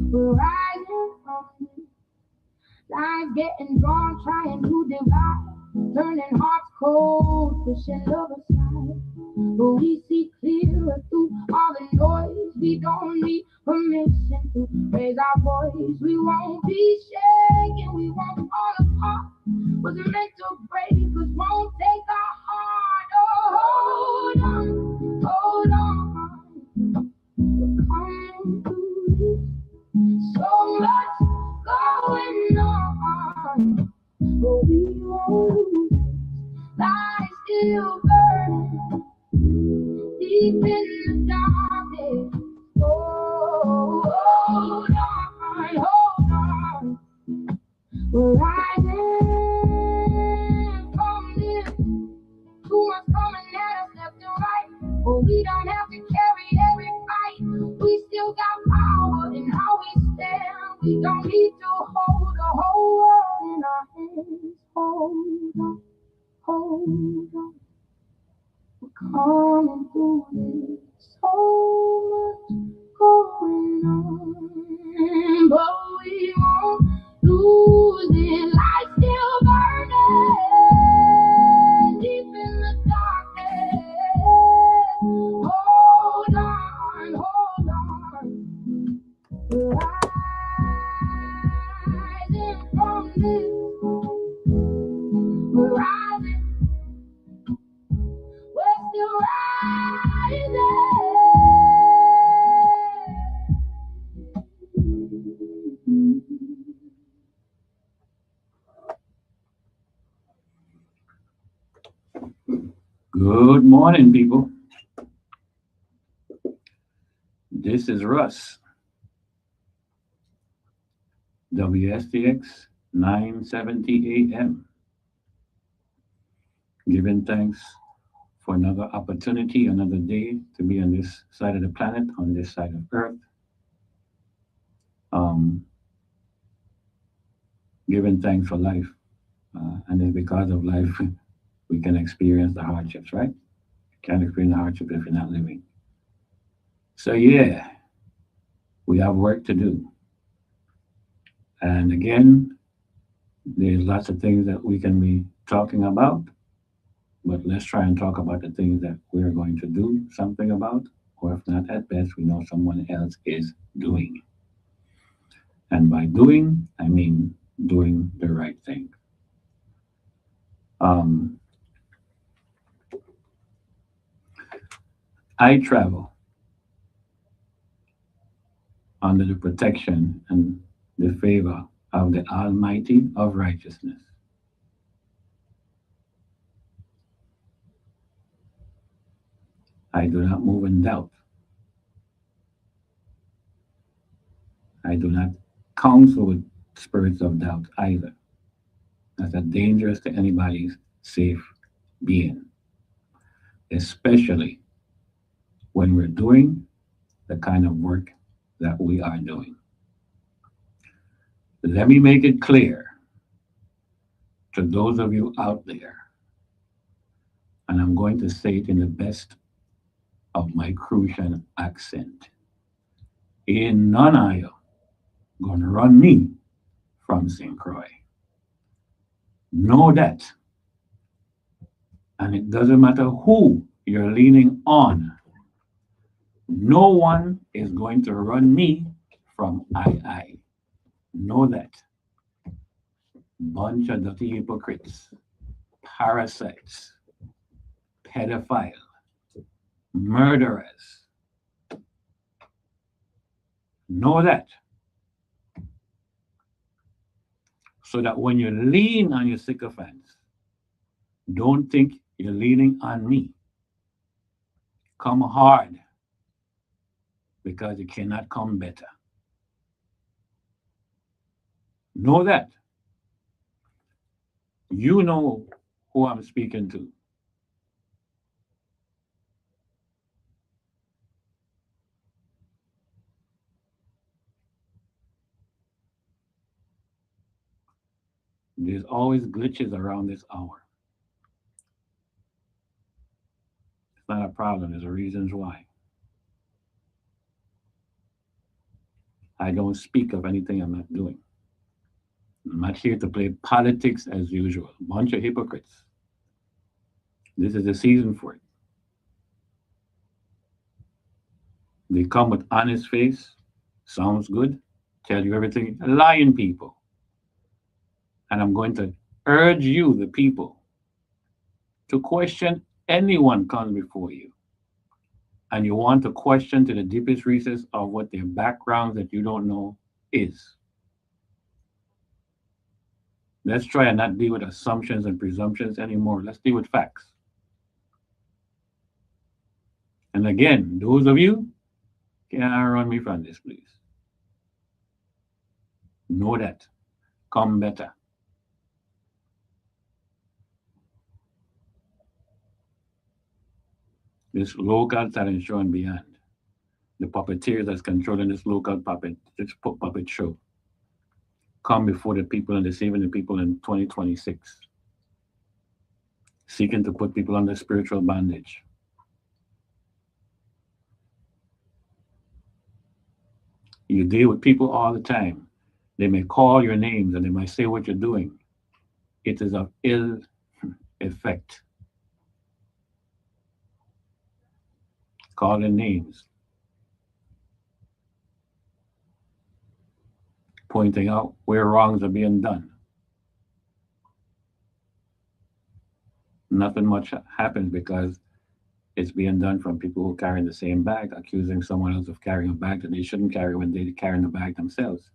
We're rising from this. Lines getting drawn, trying to divide, turning hearts cold, pushing love aside. But we see clearer through all the noise. We don't need permission to raise our voice. We won't be shaken, we won't fall apart. Was meant to break us, won't take our heart. Oh, hold on, we're coming through this. So much going on, but we won't lose. Light still burning deep in the darkness. Oh, hold on. We're rising from this. Too much coming at us left and right. But we don't have to carry every fight. We still got power in how we stand. We don't need to hold the whole world in our hands. Hold on. We're coming through this. So much going on, but we won't lose it. Light still burning deep in the darkness. Hold on. We're rising from this. We're rising. We're still rising. Good morning, people. This is Russ, wstx 970 AM, giving thanks for another opportunity, another day to be on this side of the planet, on this side of Earth. Um, giving thanks for life. And it's because of life we can experience the hardships, right? You can't experience the hardship if you're not living. So, yeah, we have work to do. And again, there's lots of things that we can be talking about, but let's try and talk about the things that we're going to do something about, or if not, at best, we know someone else is doing. And by doing, I mean doing the right thing. Um, I travel under the protection and the favor of the Almighty of righteousness. I do not move in doubt. I do not counsel with spirits of doubt either. That's a dangerous to anybody's safe being, especially when we're doing the kind of work that we are doing. Let me make it clear to those of you out there, and I'm going to say it in the best of my Crucian accent. Ain't none of you gonna run me from St. Croix. Know that. And it doesn't matter who you're leaning on. No one is going to run me from I. Know that. Bunch of dirty hypocrites, parasites, pedophiles, murderers. Know that. So that when you lean on your sycophants, don't think you're leaning on me. Come hard because you cannot come better. Know that. You know who I'm speaking to. There's always glitches around this hour. It's not a problem, there's reasons why. I don't speak of anything I'm not doing. I'm not here to play politics as usual. Bunch of hypocrites. This is the season for it. They come with honest face, sounds good, tell you everything. Lying people. And I'm going to urge you, the people, to question anyone comes before you. And you want to question to the deepest recess of what their backgrounds that you don't know is. Let's try and not deal with assumptions and presumptions anymore. Let's deal with facts. And again, those of you can run me from this, please. Know that. Come better. This local talent show and beyond. The puppeteers that's controlling this local puppet show come before the people and deceiving the people in 2026, seeking to put people under spiritual bondage. You deal with people all the time. They may call your names and they might say what you're doing. It is of ill effect. Calling names, pointing out where wrongs are being done. Nothing much happens because it's being done from people who carry the same bag, accusing someone else of carrying a bag that they shouldn't carry when they're carrying the bag themselves.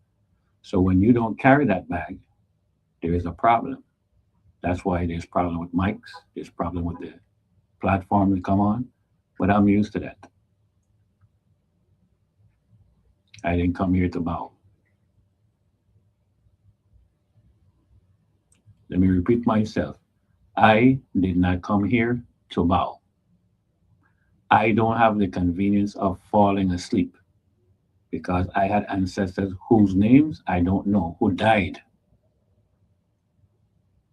So when you don't carry that bag, there is a problem. That's why there's problem with mics, there's problem with the platform we come on, but I'm used to that. I didn't come here to bow. Let me repeat myself. I did not come here to bow. I don't have the convenience of falling asleep because I had ancestors whose names I don't know, who died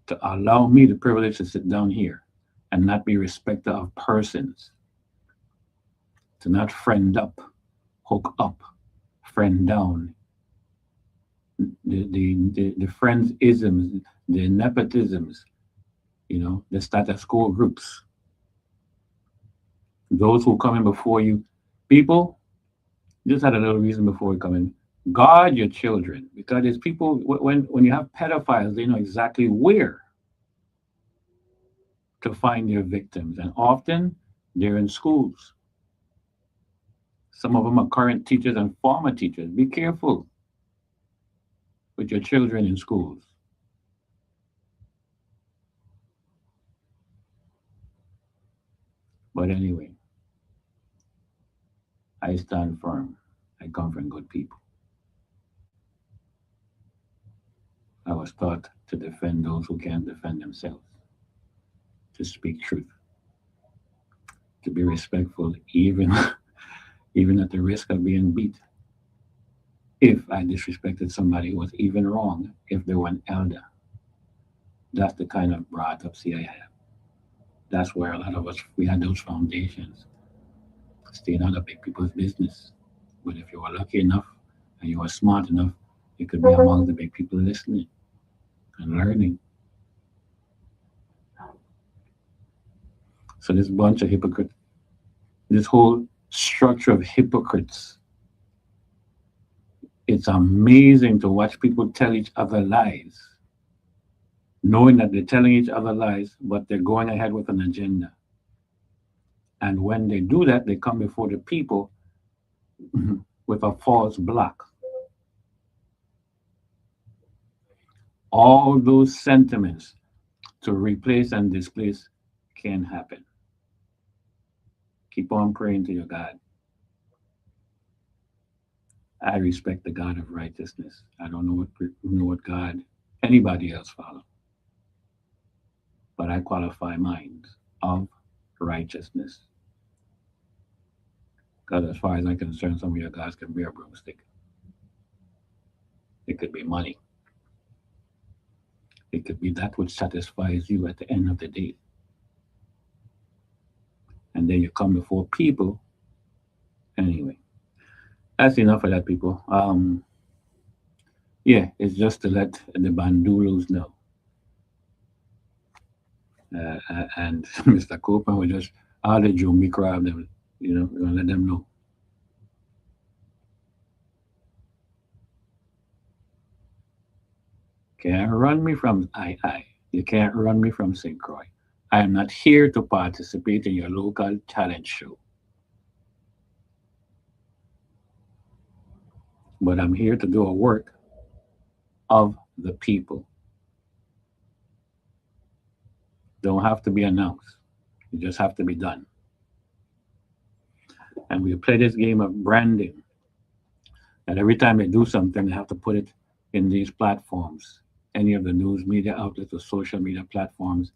to allow me the privilege to sit down here and not be respecter of persons, to not friend up, hook up, friend down. The friends isms, the nepotisms, the status quo groups, those who come in before you. People, just had a little reason before we come in. Guard your children because there's people, when you have pedophiles, they know exactly where to find their victims. And often they're in schools. Some of them are current teachers and former teachers. Be careful with your children in schools. But anyway, I stand firm. I come from good people. I was taught to defend those who can't defend themselves, to speak truth, to be respectful, even even at the risk of being beat. If I disrespected somebody who was even wrong, if they were an elder, that's the kind of brought up see I have. That's where a lot of us we had those foundations, staying out of big people's business. But if you were lucky enough and you were smart enough, you could be among the big people listening and learning. So this bunch of hypocrites, this whole structure of hypocrites, it's amazing to watch people tell each other lies, knowing that they're telling each other lies, but they're going ahead with an agenda. And when they do that, they come before the people with a false block. All those sentiments to replace and displace can happen. Keep on praying to your God. I respect the God of righteousness. I don't know what God anybody else follow, but I qualify mine of righteousness. Because as far as I'm concerned, some of your gods can be a broomstick. It could be money. It could be that which satisfies you at the end of the day. And then you come before people. Anyway, that's enough of that, people. Yeah, it's just to let the Bandulos know. And Mr. Copeland will just, I'll let Joe grab them, we're gonna let them know. Can't run me from I. You can't run me from St. Croix. I am not here to participate in your local talent show, but I'm here to do a work of the people. Don't have to be announced. You just have to be done. And we play this game of branding. And every time they do something, they have to put it in these platforms, any of the news media outlets or social media platforms.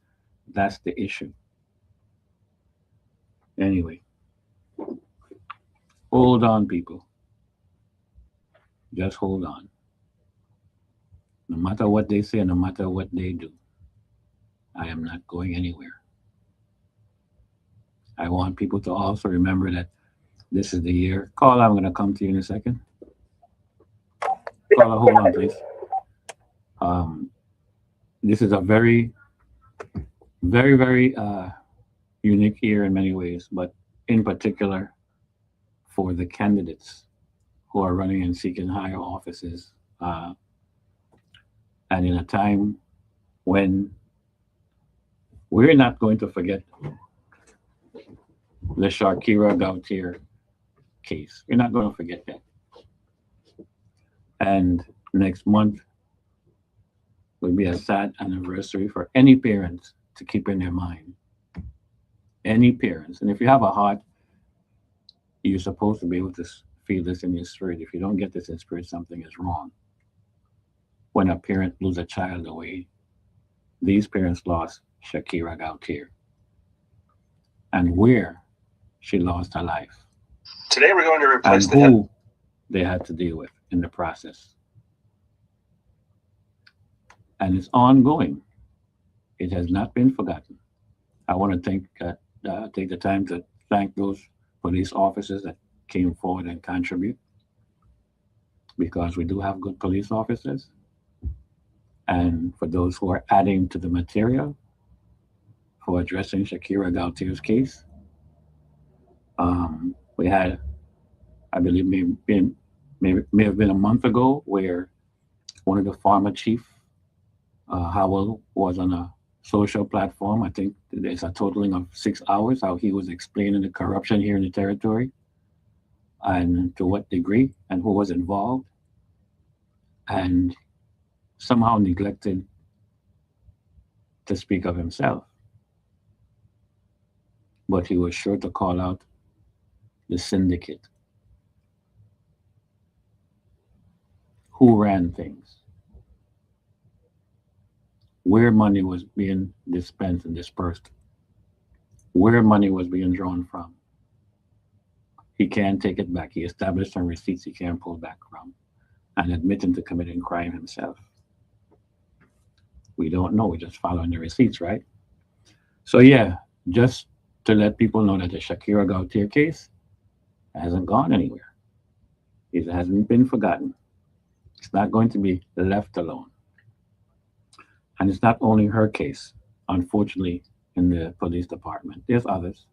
That's the issue. Anyway, hold on, people. Just hold on. No matter what they say, no matter what they do, I am not going anywhere. I want people to also remember that this is the year. Carla, I'm going to come to you in a second. Carla, hold on, please. Um, this is a very, very, very unique year in many ways, but in particular for the candidates who are running and seeking higher offices, and in a time when we're not going to forget the Shakira Gautier case. We're not going to forget that. And next month will be a sad anniversary for any parents to keep in their mind. Any parents. And if you have a heart, you're supposed to be able to feel this in your spirit. If you don't get this in spirit, something is wrong. When a parent loses a child away, these parents lost Shakira Gautier and where she lost her life. Today we're going to replace and who they had to deal with in the process. And it's ongoing. It has not been forgotten. I want to take the time to thank those police officers that came forward and contribute, because we do have good police officers. And for those who are adding to the material for addressing Shakira Gautier's case, we had, I believe, may have been a month ago, where one of the former chief, Howell, was on a social platform. I think there's a totaling of 6 hours, how he was explaining the corruption here in the territory and to what degree and who was involved, and somehow neglected to speak of himself. But he was sure to call out the syndicate who ran things, where money was being dispensed and dispersed, where money was being drawn from. He can't take it back. He established some receipts he can't pull back from, and admitting to committing crime himself. We don't know. We're just following the receipts, right? So yeah, just to let people know that the Shakira Gautier case hasn't gone anywhere. It hasn't been forgotten. It's not going to be left alone. And it's not only her case, unfortunately, in the police department. There's others.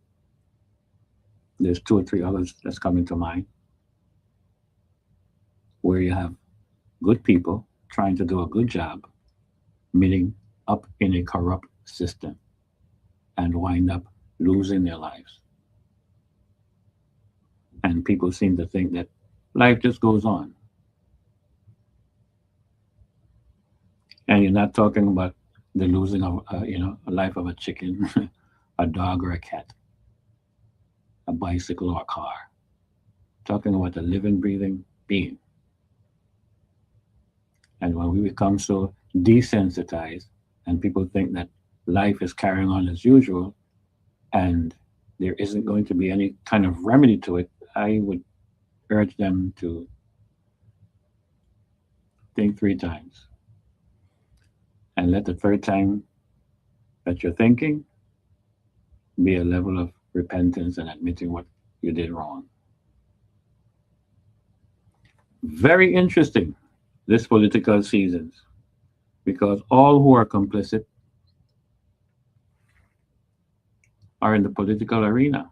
There's two or three others that's coming to mind, where you have good people trying to do a good job, meeting up in a corrupt system, and wind up losing their lives. And people seem to think that life just goes on. And you're not talking about the losing of, a life of a chicken, a dog or a cat, a bicycle or a car. Talking about a living, breathing being. And when we become so desensitized and people think that life is carrying on as usual and there isn't going to be any kind of remedy to it, I would urge them to think 3 times. And let the third time that you're thinking be a level of repentance and admitting what you did wrong. Very interesting this political seasons, because all who are complicit are in the political arena.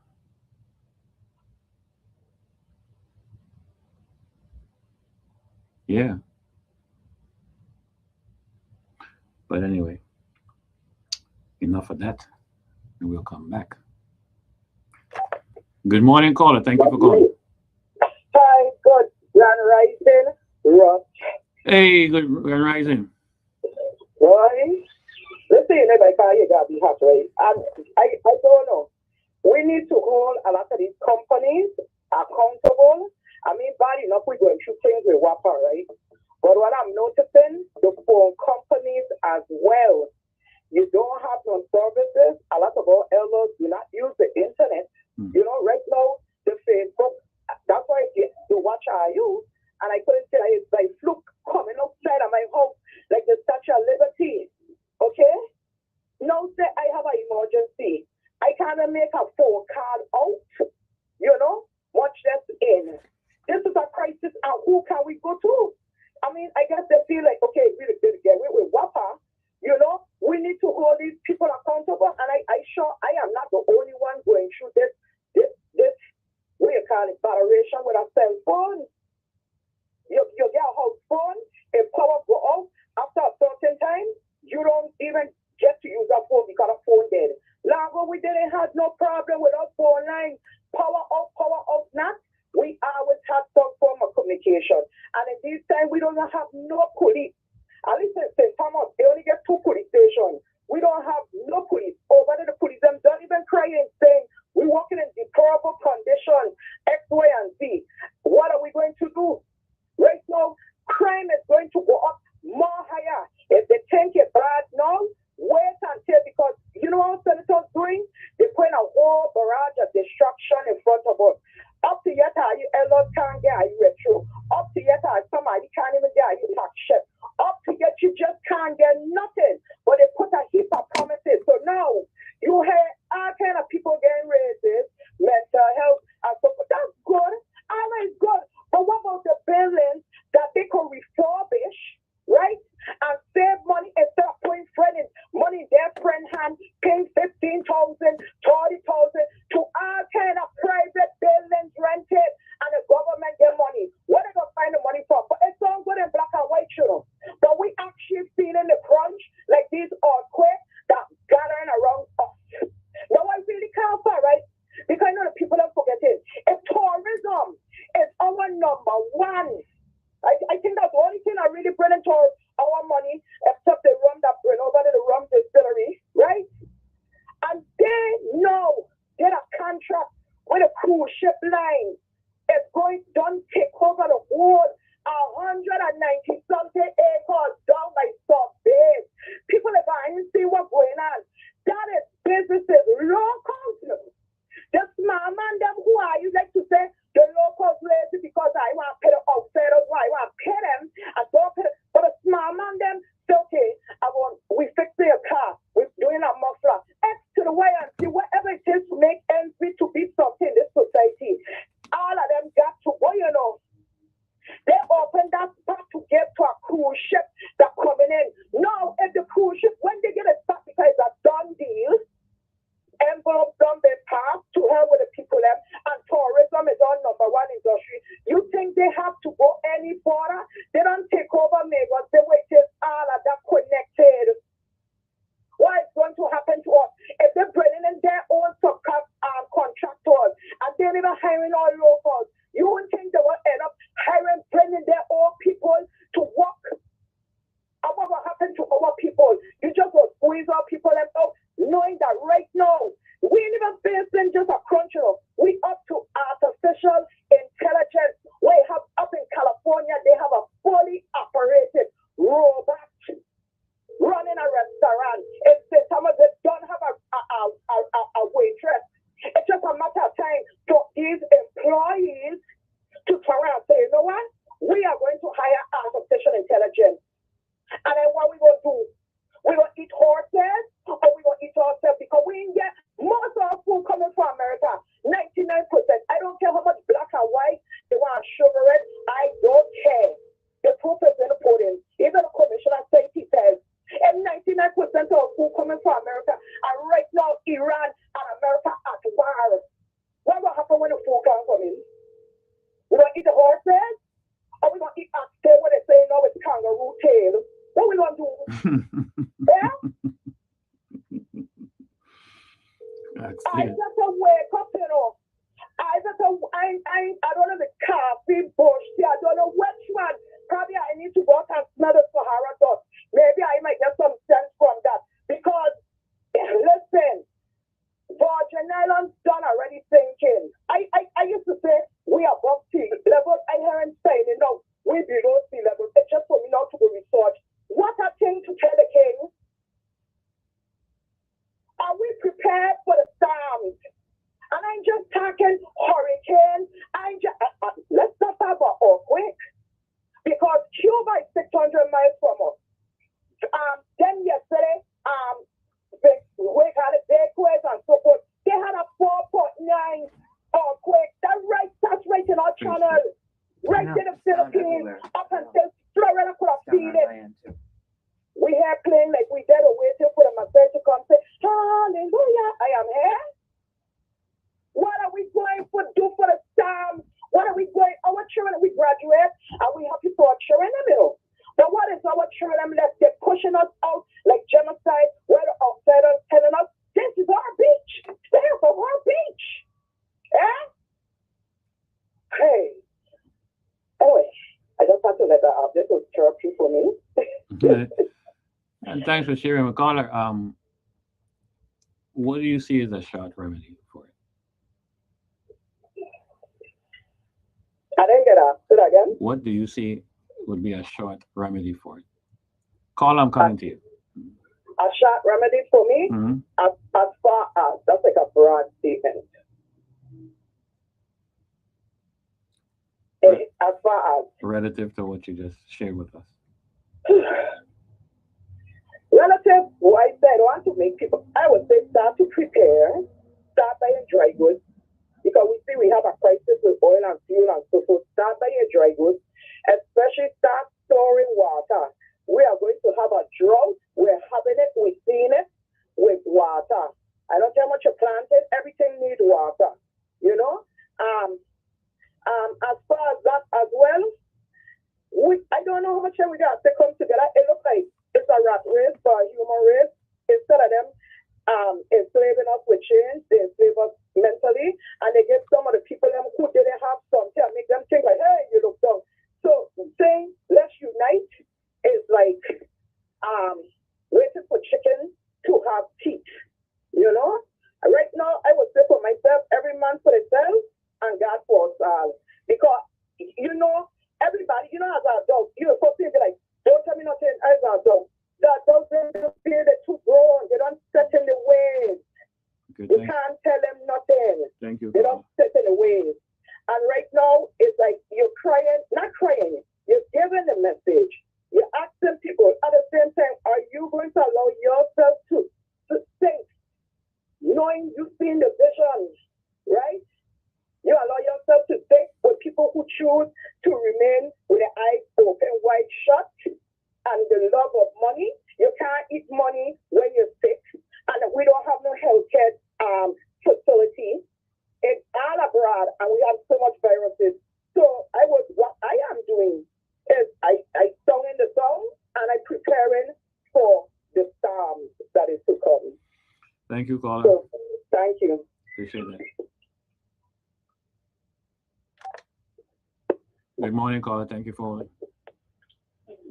Yeah, but anyway, enough of that, and we'll come back. Good morning, caller. Thank you for calling. Hi, good grand rising, Rush. Hey, good rising. Right? Let's say never can you gotta be hot, right? And I don't know. We need to hold a lot of these companies accountable. I mean, bad enough we're going through things with WAPA, right? But what I'm noticing, the phone companies as well. You don't have no services. A lot of our elders do not use the internet. Mm. You know, right now, the Facebook, that's why I get the watch I use. And I couldn't say it's like fluke coming outside of my house, like the Statue of Liberty. Okay? Now say I have an emergency. I can't make a phone call out, you know, much less in. This is a crisis, and who can we go to? I mean, I guess they feel like, okay, we get with WAPA, you know, we need to hold these people accountable. And I sure I am not the only one going through this, what do you call it, moderation with a cell phone. You get a house phone, if power go off, after a certain time, you don't even get to use a phone because a phone dead. Longer we didn't have no problem with our phone line. Power off, not. We always have some form of communication. And in this time, we don't have no police. At least in St. Thomas, they only get 2 police stations. We don't have no police. Over there, the police them don't even cry and saying, we're working in deplorable conditions, X, Y, and Z. What are we going to do? Right now, crime is going to go up more higher. If they think it's bad now, wait until, because you know what senators doing? They're putting a whole barrage of destruction in front of us. Up to yet, you elders can't get you retro. Up to yet, somebody can't even get you tax shit. Up to yet, you just can't get nothing. But they put a heap of promises. So now, you hear all kind of people getting raises, mental health, and so forth. That's good. All is good. But what about the buildings that they could refurbish, right? And save money instead of putting money in their friend hand, paying 15,000, 30,000 to all kind of private buildings rented, and the government get money. What are they gonna find the money for? But it's all good in black and white, you know. But we actually feeling the crunch like these earthquakes that gathering around us. Now I really can't find, right? Because I know the people are forgetting. If tourism is our number one, I think that's the only thing I really bring into our money, except the rum that bring over to the rum distillery, right? And they know get a contract with a cruise ship line. It's going to take over the whole 190 something acres down by South Bay. People are going to see what's going on. That is businesses, locals. The small man, them who are, you like to say, the locals lazy because I want to pay the outsiders, I want to pay them, I don't pay them. But the small man, them, say, okay, we fixing a car, we're doing a muffler, X to the Y and see whatever it is to make ends meet to be something in this society. All of them got to go, you know. They open that spot to get to a cruise ship that coming in. Now, if the cruise ship, when they get a spot, because it's a done deal, envelope done been passed to her with the people left, and tourism is our number one industry. You think they have to go any further? They don't take over Lagos. They wait till all of that connected. What is going to happen to us if they're bringing in their own contractors and they're even hiring all locals? You wouldn't think they will end up bringing their own people to work. And what will happen to our people? You just will squeeze our people and out, knowing that right now, we ain't even facing just a crunch. We up to artificial intelligence. We have up in California, they have a fully operated robot running a restaurant. It's some of them don't have a waitress. It's just a matter of time for these employees to turn around and say, you know what? We are going to hire artificial intelligence. And then what we going to do? We going to eat horses or we going to eat ourselves because we ain't get most of our food coming from America. 99%. I don't care how much black and white they want to sugar it. I don't care. The proof is in the pudding. amount of food coming from America. And right now, Iran and America at war. What will happen when the food comes from in? We going to eat the horses? Or we going to eat oxtail, what they say now with kangaroo tail? What we going to do? Yeah? I just a wake up, you know. I don't know the coffee bush. I don't know which one. Probably I need to go out and smell the Sahara dust. Maybe I might get some sense from that. Because, listen, Virgin Islands done already thinking. I used to say we are above sea level. I hear him saying, you know, we below sea level. It's just for me now to go research. What a thing to tell the king. Are we prepared for the storms? And I'm just talking hurricane. Let's not talk about earthquake. Because Cuba is 600 miles from us. Then yesterday, we had a big quake and so forth. They had a 4.9 earthquake. That's right in our channel. Right in the Philippines. Up until Florida could have seen it. We have playing like we dead or waiting for the Messiah to come say, hallelujah, I am here. What are we going to do for the storm? What are we going? Our children, we graduate and we happy for our children in the middle. But what is our children left? They're pushing us out like genocide, where the outsiders telling us, this is our beach. Stay off of our beach. Yeah? Hey. Anyway, I just have to let that out. This was therapy for me. And thanks for sharing, McCullough. What do you see as a short remedy for it? I didn't get asked. Do that again. What do you see would be a short remedy for it? Call, I'm coming to you. A short remedy for me, as far as, that's like a broad statement. As far as relative to what you just shared with us. Relative, what I said, I want to make people, I would say start to prepare, start buying dry goods, because we see we have a crisis with oil and fuel and so forth. Start buying dry goods, especially start storing water. We are going to have a drought. We're having it, we're seeing it with water. I don't care how much you planted, everything needs water, you know? As far as that as well, I don't know how much time we got to come together. It looks like it's a rat race for a human race. Instead of them enslaving us with chains, they enslave us mentally, and they give some of the people them who didn't have something and make them think like, hey, you look dumb. So saying let's unite is like waiting for chicken to have teeth. You know? Right now, I would say for myself, every man for itself and God for us all. Because, you know, everybody, you know, as an adult, you're supposed to be like, don't tell me nothing as an adult. The adults don't feel they're too grown. They don't set in the ways. Good, you can't tell them nothing. Thank you. They don't set in the ways. And right now, it's like you're crying, not crying, you're giving the message. You're asking people at the same time, are you going to allow yourself to think, knowing you've seen the vision, right? You allow yourself to think with people who choose to remain with their eyes open, wide shut, and the love of money. You can't eat money when you're sick, and we don't have no healthcare facility. It's all abroad, and we have so much viruses. So what I am doing is I sung in the song, and I'm preparing for the storm that is to come. Thank you, caller. So, thank you. Appreciate that. Good morning, caller. Thank you for holding.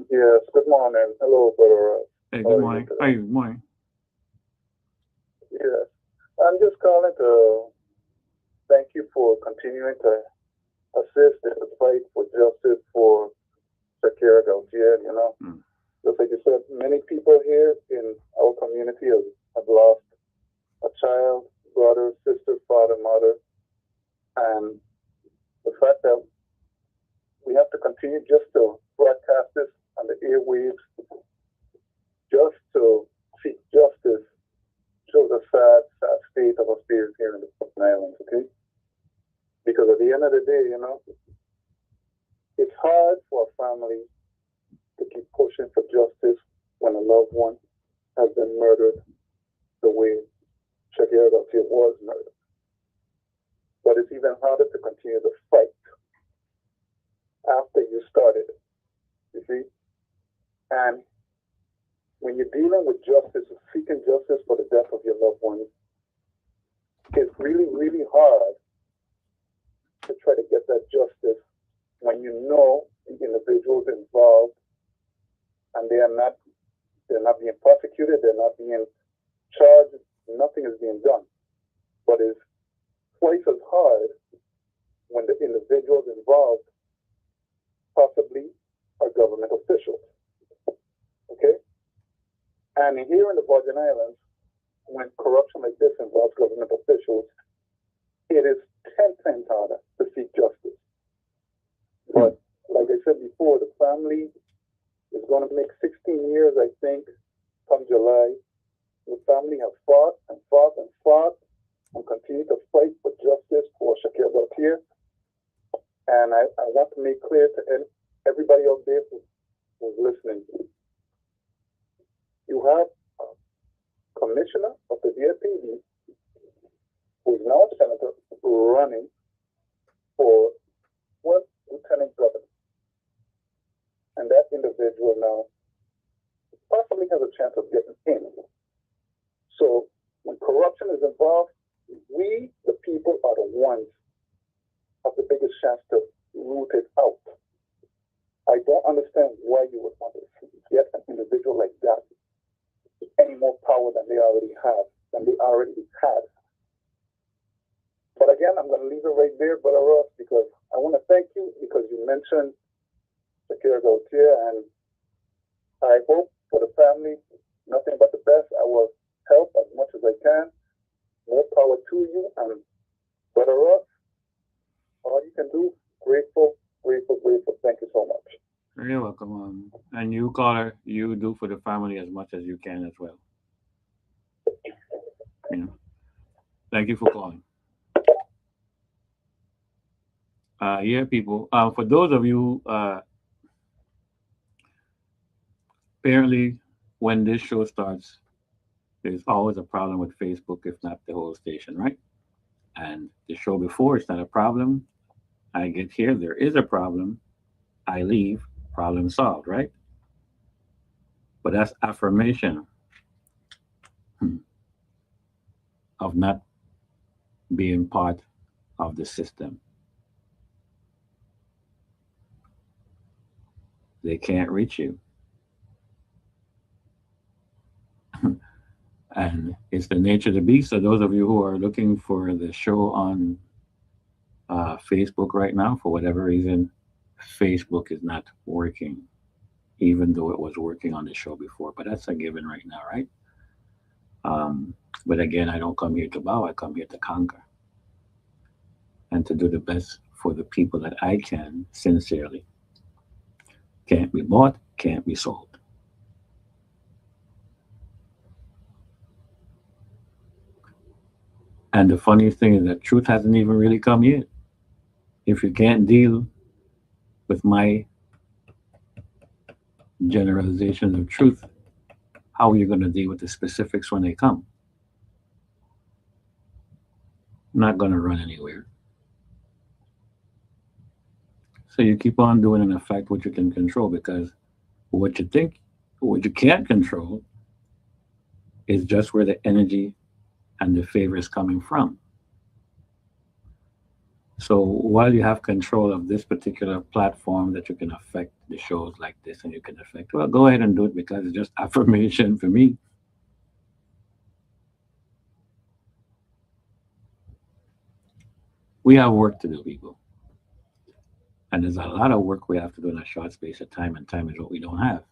Yes, good morning. Hello, brother. Hey, good morning. Hey, good morning. Yes, I'm just calling to thank you for continuing to assist in the fight for justice for Shakira Gautier, you know. Just like you said, many people here in our community have lost a child, brother, sister, father, mother, and the fact that we have to continue just to broadcast this on the airwaves, just to seek justice, shows a sad state of affairs here in the Virgin Islands, okay? Because at the end of the day, you know, it's hard for a family to keep pushing for justice when a loved one has been murdered the way Shakira Garcia was murdered. But it's even harder to continue the fight after you started it, you see? And when you're dealing with justice, seeking justice for the death of your loved ones, it's really, really hard to try to get that justice when you know the individuals involved and they're not being prosecuted, they're not being charged, nothing is being done. But it's twice as hard when the individuals involved possibly are government officials. Okay? And here in the Virgin Islands, when corruption like this involves government officials, it is 10 times harder to seek justice. But like I said before, the family is going to make 16 years, I think, come July. The family have fought and fought and fought and continue to fight for justice for Shakira Gautier. And I want to make clear to everybody out there who's listening, you have a commissioner of the DFPD who's now a senator running for lieutenant governor. And that individual now possibly has a chance of getting in. So when corruption is involved, we, the people, are the ones have the biggest chance to root it out. I don't understand why you would want to get an individual like that any more power than they already had. But again, I'm going to leave it right there, Brother Ross, because I want to thank you because you mentioned Shakira Gautier, and I hope for the family nothing but the best. I will help as much as I can. More power to you, and Brother Ross, all you can do, grateful. Thank you so much. You're welcome. And you, caller, you do for the family as much as you can as well. You know, thank you for calling. Yeah, people. For those of you, apparently, when this show starts, there's always a problem with Facebook, if not the whole station, right? And the show before, it's not a problem. I get here, there is a problem. I leave, problem solved, right? But that's affirmation of not being part of the system. They can't reach you. And it's the nature of the beast. So those of you who are looking for the show on Facebook right now, for whatever reason, Facebook is not working, even though it was working on the show before. But that's a given right now, right? But again, I don't come here to bow. I come here to conquer and to do the best for the people that I can sincerely. Can't be bought, can't be sold. And the funniest thing is that truth hasn't even really come yet. If you can't deal with my generalizations of truth, how are you going to deal with the specifics when they come? I'm not going to run anywhere. So you keep on doing in effect what you can control, because what you can't control is just where the energy and the favor is coming from. So while you have control of this particular platform that you can affect the shows like this and you can affect, well, go ahead and do it, because it's just affirmation for me. We have work to do, people. And there's a lot of work we have to do in a short space of time, and time is what we don't have.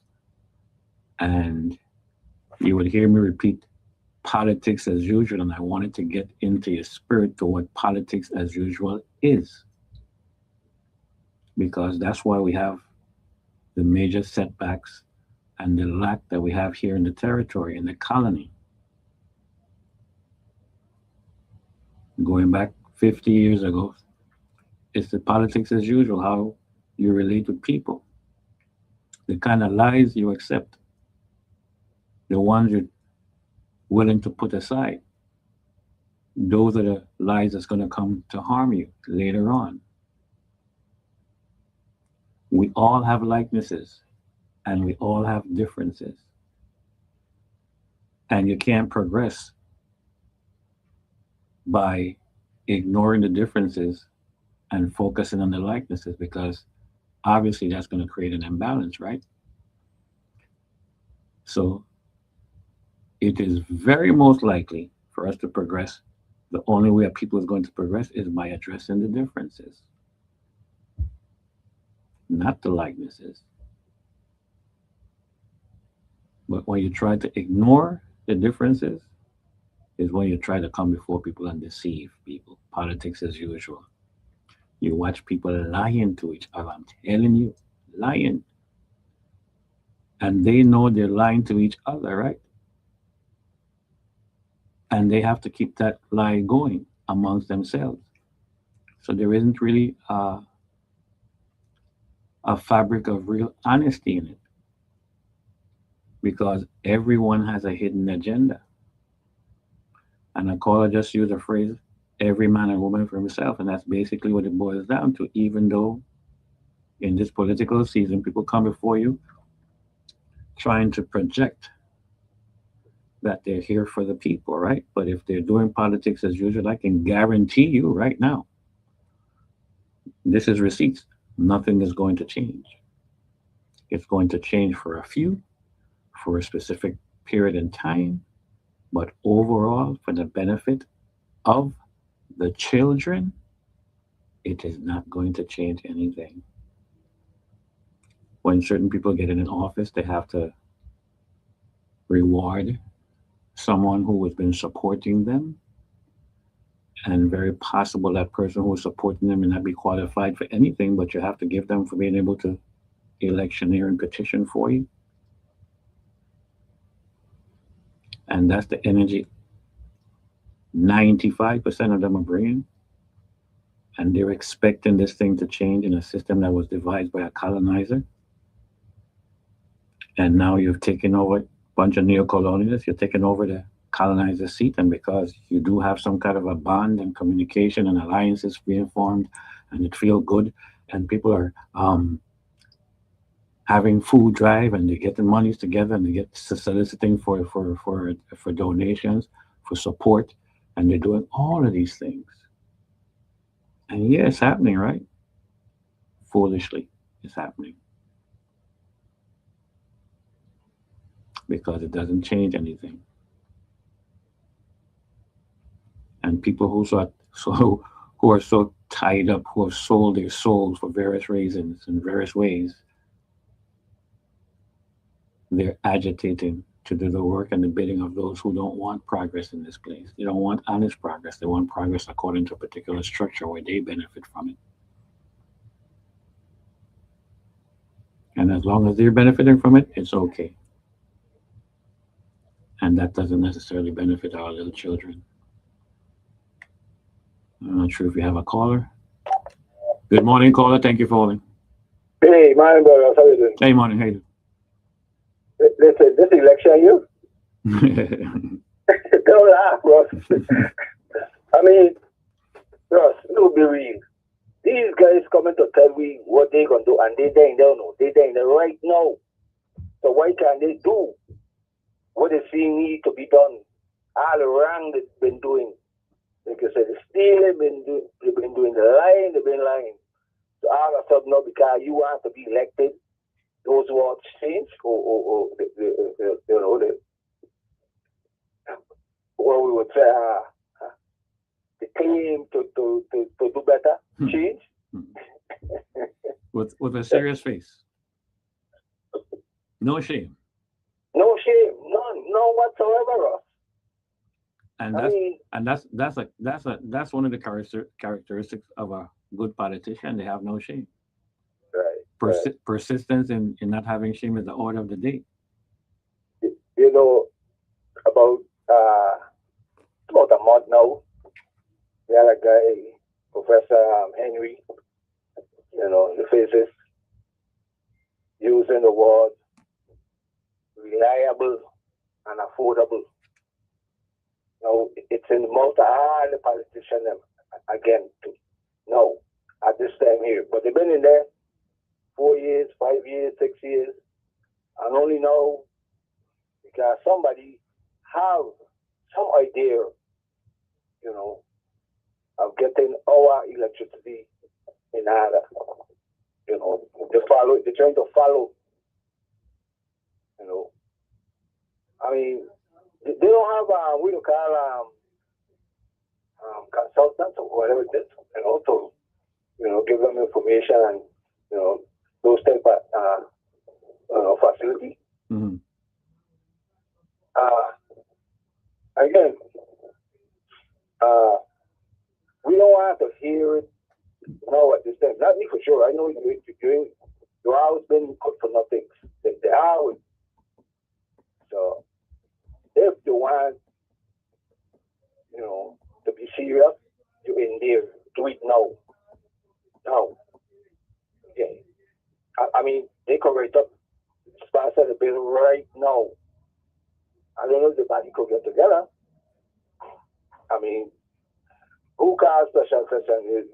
And you would hear me repeat politics as usual, and I wanted to get into your spirit to what politics as usual is. Because that's why we have the major setbacks and the lack that we have here in the territory, in the colony. Going back 50 years ago, it's the politics as usual, how you relate with people, the kind of lies you accept, the ones willing to put aside. Those are the lies that's going to come to harm you later on. We all have likenesses and we all have differences. And you can't progress by ignoring the differences and focusing on the likenesses because obviously that's going to create an imbalance, right? So it is very most likely for us to progress. The only way a people is going to progress is by addressing the differences, not the likenesses. But when you try to ignore the differences, is when you try to come before people and deceive people. Politics as usual. You watch people lying to each other. I'm telling you, lying. And they know they're lying to each other, right? And they have to keep that lie going amongst themselves. So there isn't really a fabric of real honesty in it because everyone has a hidden agenda. And a caller just used a phrase, every man and woman for himself. And that's basically what it boils down to, even though in this political season, people come before you trying to project that they're here for the people, right? But if they're doing politics as usual, I can guarantee you right now, this is receipts. Nothing is going to change. It's going to change for a few, for a specific period in time, but overall, for the benefit of the children, it is not going to change anything. When certain people get in an office, they have to reward someone who has been supporting them, and very possible that person who is supporting them may not be qualified for anything, but you have to give them for being able to electioneer and petition for you. And that's the energy 95% of them are bringing. And they're expecting this thing to change in a system that was devised by a colonizer. And now you've taken over a bunch of neo-colonialists, you're taking over the colonizer seat, and because you do have some kind of a bond and communication and alliances being formed, and it feels good, and people are having food drive, and they're getting monies together, and they get soliciting for donations, for support, and they're doing all of these things. And yeah, it's happening, right? Foolishly, it's happening because it doesn't change anything. And people who are so tied up, who have sold their souls for various reasons in various ways, they're agitating to do the work and the bidding of those who don't want progress in this place. They don't want honest progress. They want progress according to a particular structure where they benefit from it. And as long as they're benefiting from it, it's okay. And that doesn't necessarily benefit our little children. I'm not sure if we have a caller. Good morning, caller. Thank you for holding. Hey, my brother, how you doing? Hey, morning. Hey. Listen, this election, you don't laugh, Ross. I mean, Ross, no be real. These guys coming to tell me what they gonna do, and they don't know. They there right now. So why can't they do what they see need to be done? All the wrong they've been doing. Like you said, the stealing they've been doing, the lying, they've been lying. So all of a sudden, now because you want to be elected, those who are changed, or what we would say, the claim to do better, change. with a serious face. No shame. No shame, none whatsoever, Ross. And that's one of the characteristics of a good politician. They have no shame. Right. Persistence in not having shame is the order of the day. You know, about a month now, we had a guy, Professor Henry, the faces, using the word reliable and affordable. No, it's in the mouth of all the politicians again to no at this time here. But they've been in there 4 years, 5 years, 6 years, and only now because somebody have some idea, you know, of getting our electricity in order. You know, they're trying to follow, you know. I mean, they don't have we don't call consultants or whatever it is, you know, to give them information and those type of facility. Mm-hmm. Again, we don't want to hear it now at this time. Not me for sure. I know you're always been good for nothing. They always. So if you want, to be serious, you're in there. Do it now. Now. Yeah. I mean, they could write up, sponsor the bill right now. I don't know if the body could get together. I mean, who calls special session?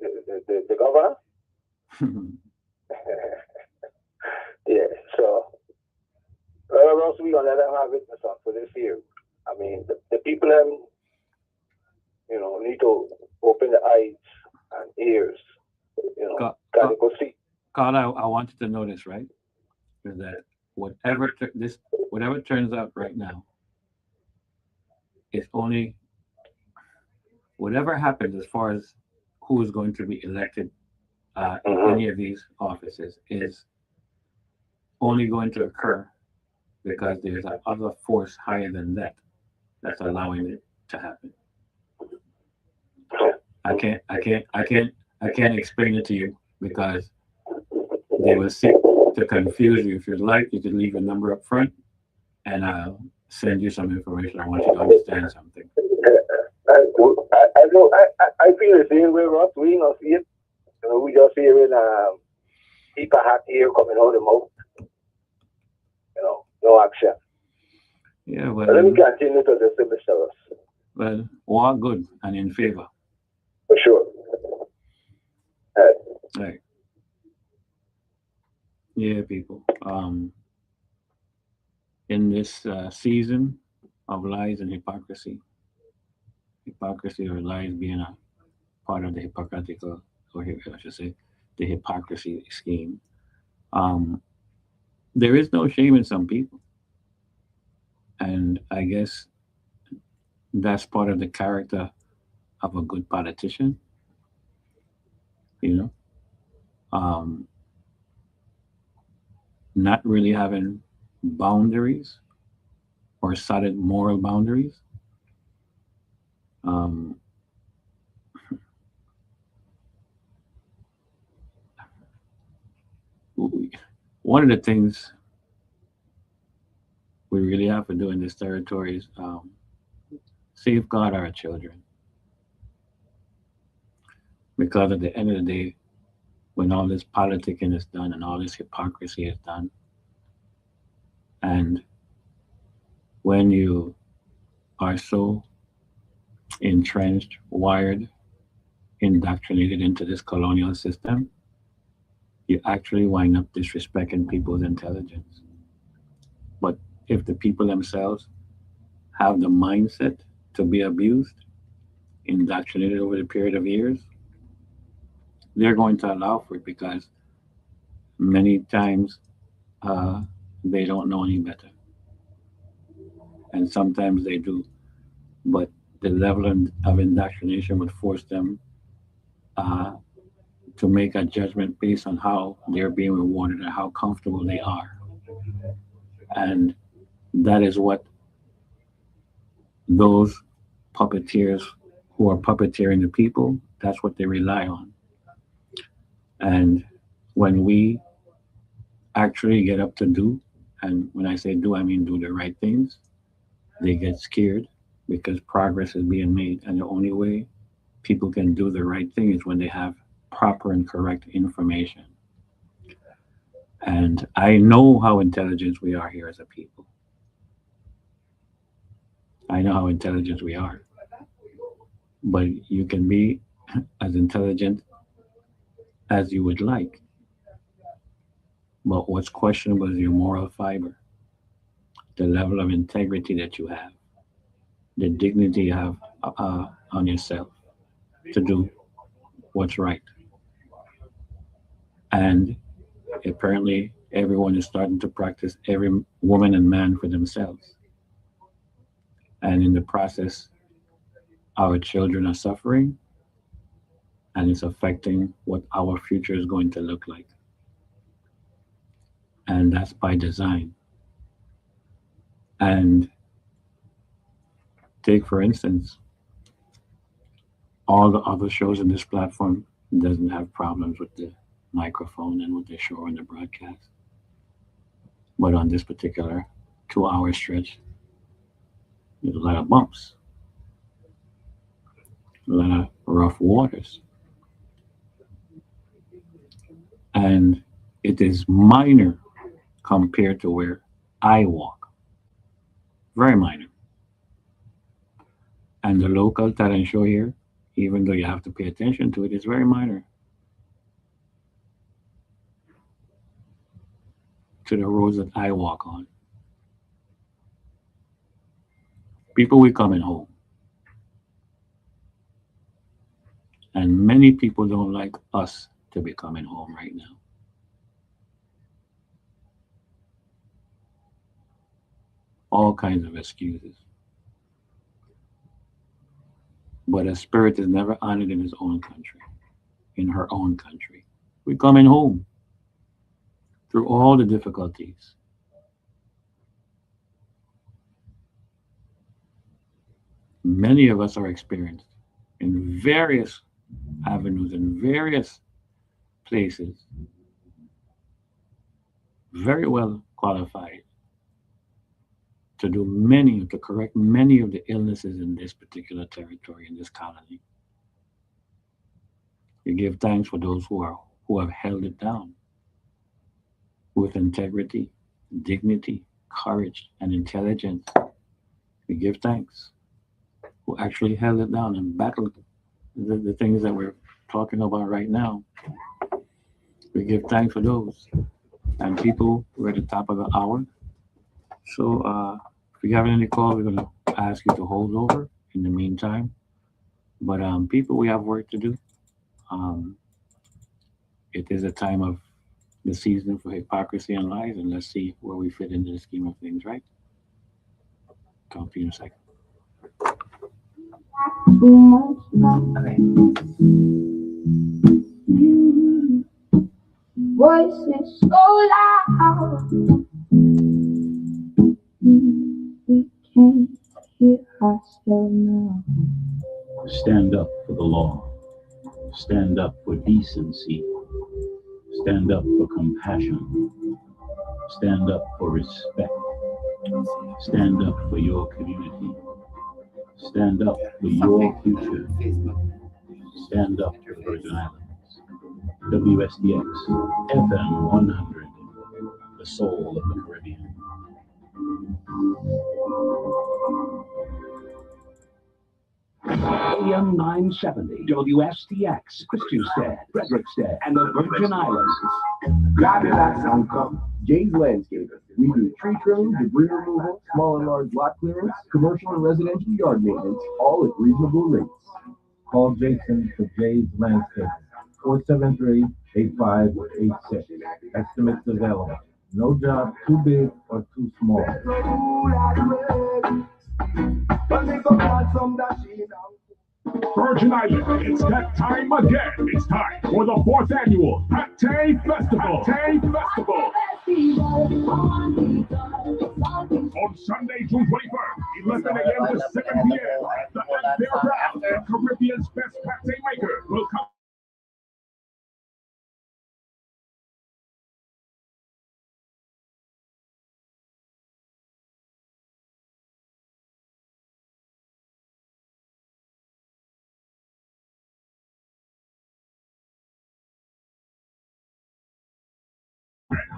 The governor? Yeah, so where else we gonna let them have witness on for this year? I mean, the people need to open the eyes and ears, God, gotta go see. God, I want you to know this, right? Is that whatever turns out right now, it's only whatever happens as far as who is going to be elected in any of these offices is only going to occur because there's another force higher than that that's allowing it to happen. I can't explain it to you because they will seek to confuse you. If you'd like, you can leave a number up front and I'll send you some information. I want you to understand something. I know. I feel the same way, Ross. We ain't gonna see it. We just hearing people hot air coming out of the mouth. No action. Yeah, but let me continue to listen, Mr. Ross. Well, all good and in favor. For sure. Right. Yeah, people. In this season of lies and hypocrisy or lies being a part of the hypocritical, or I should say, the hypocrisy scheme. There is no shame in some people, and I guess that's part of the character of a good politician. You know, not really having boundaries or solid moral boundaries. Um, One of the things we really have to do in this territory is safeguard our children. Because at the end of the day, when all this politicking is done and all this hypocrisy is done, and when you are so entrenched, wired, indoctrinated into this colonial system, you actually wind up disrespecting people's intelligence. But if the people themselves have the mindset to be abused, indoctrinated over the period of years, they're going to allow for it because many times they don't know any better. And sometimes they do. But the level of indoctrination would force them uh, to make a judgment based on how they're being rewarded and how comfortable they are. And that is what those puppeteers who are puppeteering the people, that's what they rely on. And when we actually get up to do, and when I say do, I mean do the right things, they get scared because progress is being made. And the only way people can do the right thing is when they have proper and correct information. And I know how intelligent we are here as a people. I know how intelligent we are. but you can be as intelligent as you would like. But what's questionable is your moral fiber, the level of integrity that you have, the dignity you have on yourself to do what's right. And apparently, everyone is starting to practice every woman and man for themselves. And in the process, our children are suffering, and it's affecting what our future is going to look like. And that's by design. And take, for instance, all the other shows in this platform doesn't have problems with the microphone and what they show on the broadcast. But on this particular 2 hour stretch, there's a lot of bumps, a lot of rough waters. And it is minor compared to where I walk. Very minor. And the local talent show here, even though you have to pay attention to it, is very minor to the roads that I walk on. People will coming home. And many people don't like us to be coming home right now. All kinds of excuses. But a spirit is never honored in his own country, in her own country. We're coming home through all the difficulties. Many of us are experienced in various avenues, in various places, very well qualified to do many, to correct many of the illnesses in this particular territory, in this colony. We give thanks for those who have held it down with integrity, dignity, courage, and intelligence. We give thanks who actually held it down and battled the things that we're talking about right now. We give thanks for those. And people, we're at the top of the hour. So if you have any calls, we're going to ask you to hold over in the meantime. But people, we have work to do. Um, it is a time of the season for hypocrisy and lies, and let's see where we fit into the scheme of things, right? Talk to you in a second. Too much love. Voices so loud. We can't hear ourselves now. Stand up for the law. Stand up for decency. Stand up for compassion. Stand up for respect. Stand up for your community. Stand up for your future. Stand up for the Virgin Islands. wstx FM 100, the soul of the Caribbean. AM 970, WSTX, Christiansted, Frederickstead, and the Virgin Islands. God relax and come. Jay's Landscaping. We do tree trimming, debris removal, small and large lot clearance, commercial and residential yard maintenance, all at reasonable rates. Call Jason for Jay's Landscaping. 473-8586. Estimates available. No job too big or too small. Virgin Islands, it's that time again. It's time for the 4th annual Pate Festival. Pate Festival. On Sunday, June 21st, 11 a.m. to 7 p.m. The Empire Ground, the Caribbean's best pate maker, will come.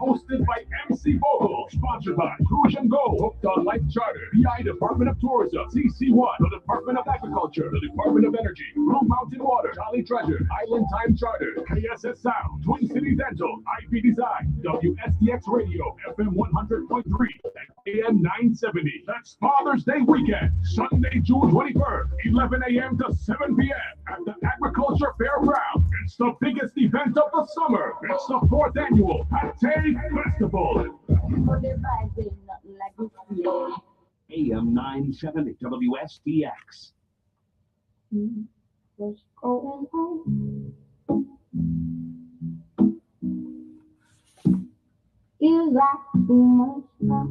hosted by MC Vogel, sponsored by Cruise and Go, Hooked on Life Charter, PI Department of Tourism, CC1, the Department of Agriculture, the Department of Energy, Blue Mountain Water, Jolly Treasure, Island Time Charter, KSS Sound, Twin City Dental, IP Design, WSTX Radio, FM 100.3, and AM 970. That's Father's Day weekend, Sunday, June 21st, 11 a.m. to 7 p.m. at the Agriculture Fairground. It's the biggest event of the summer. It's the 4th annual Pate Festival. AM 970 WSTX. What's going on? Feels like too much now.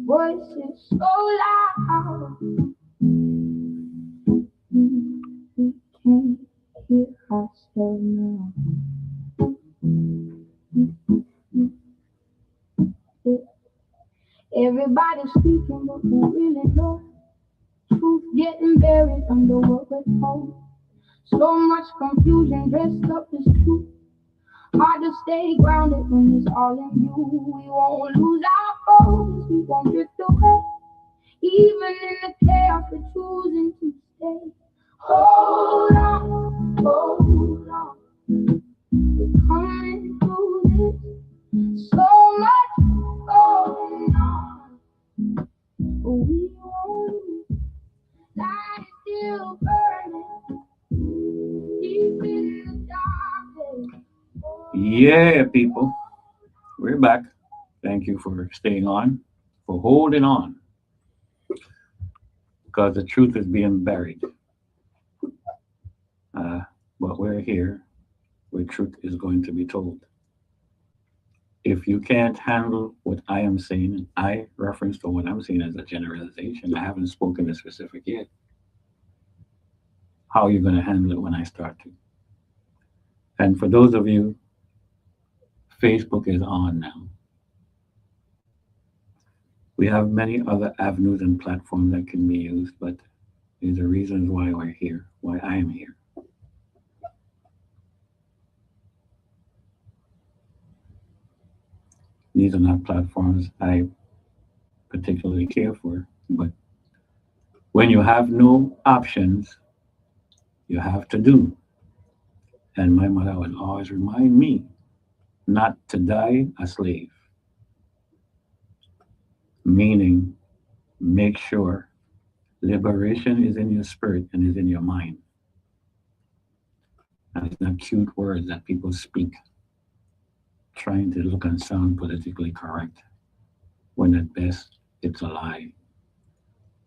Voices so loud. We can't hear ourselves now. Everybody's speaking, but who really knows? Truth getting buried under what we're told. So much confusion dressed up as truth. Hard to stay grounded when it's all in you. We won't lose our focus, we won't drift away. Even in the chaos, we're choosing to stay. Hold on, hold on. We're coming through this. So much going on, but we won't lose. Light is still burning deep in the darkness. Yeah, people, we're back. Thank you for staying on, for holding on, because the truth is being buried. But we're here where truth is going to be told. If you can't handle what I am saying, and I reference to what I'm saying as a generalization, I haven't spoken the specific yet, how are you going to handle it when I start to? And for those of you, Facebook is on now. We have many other avenues and platforms that can be used, but these are reasons why we're here, why I am here. These are not platforms I particularly care for, but when you have no options, you have to do. And my mother would always remind me not to die a slave, meaning make sure liberation is in your spirit and is in your mind. And it's not cute words that people speak, trying to look and sound politically correct, when at best it's a lie.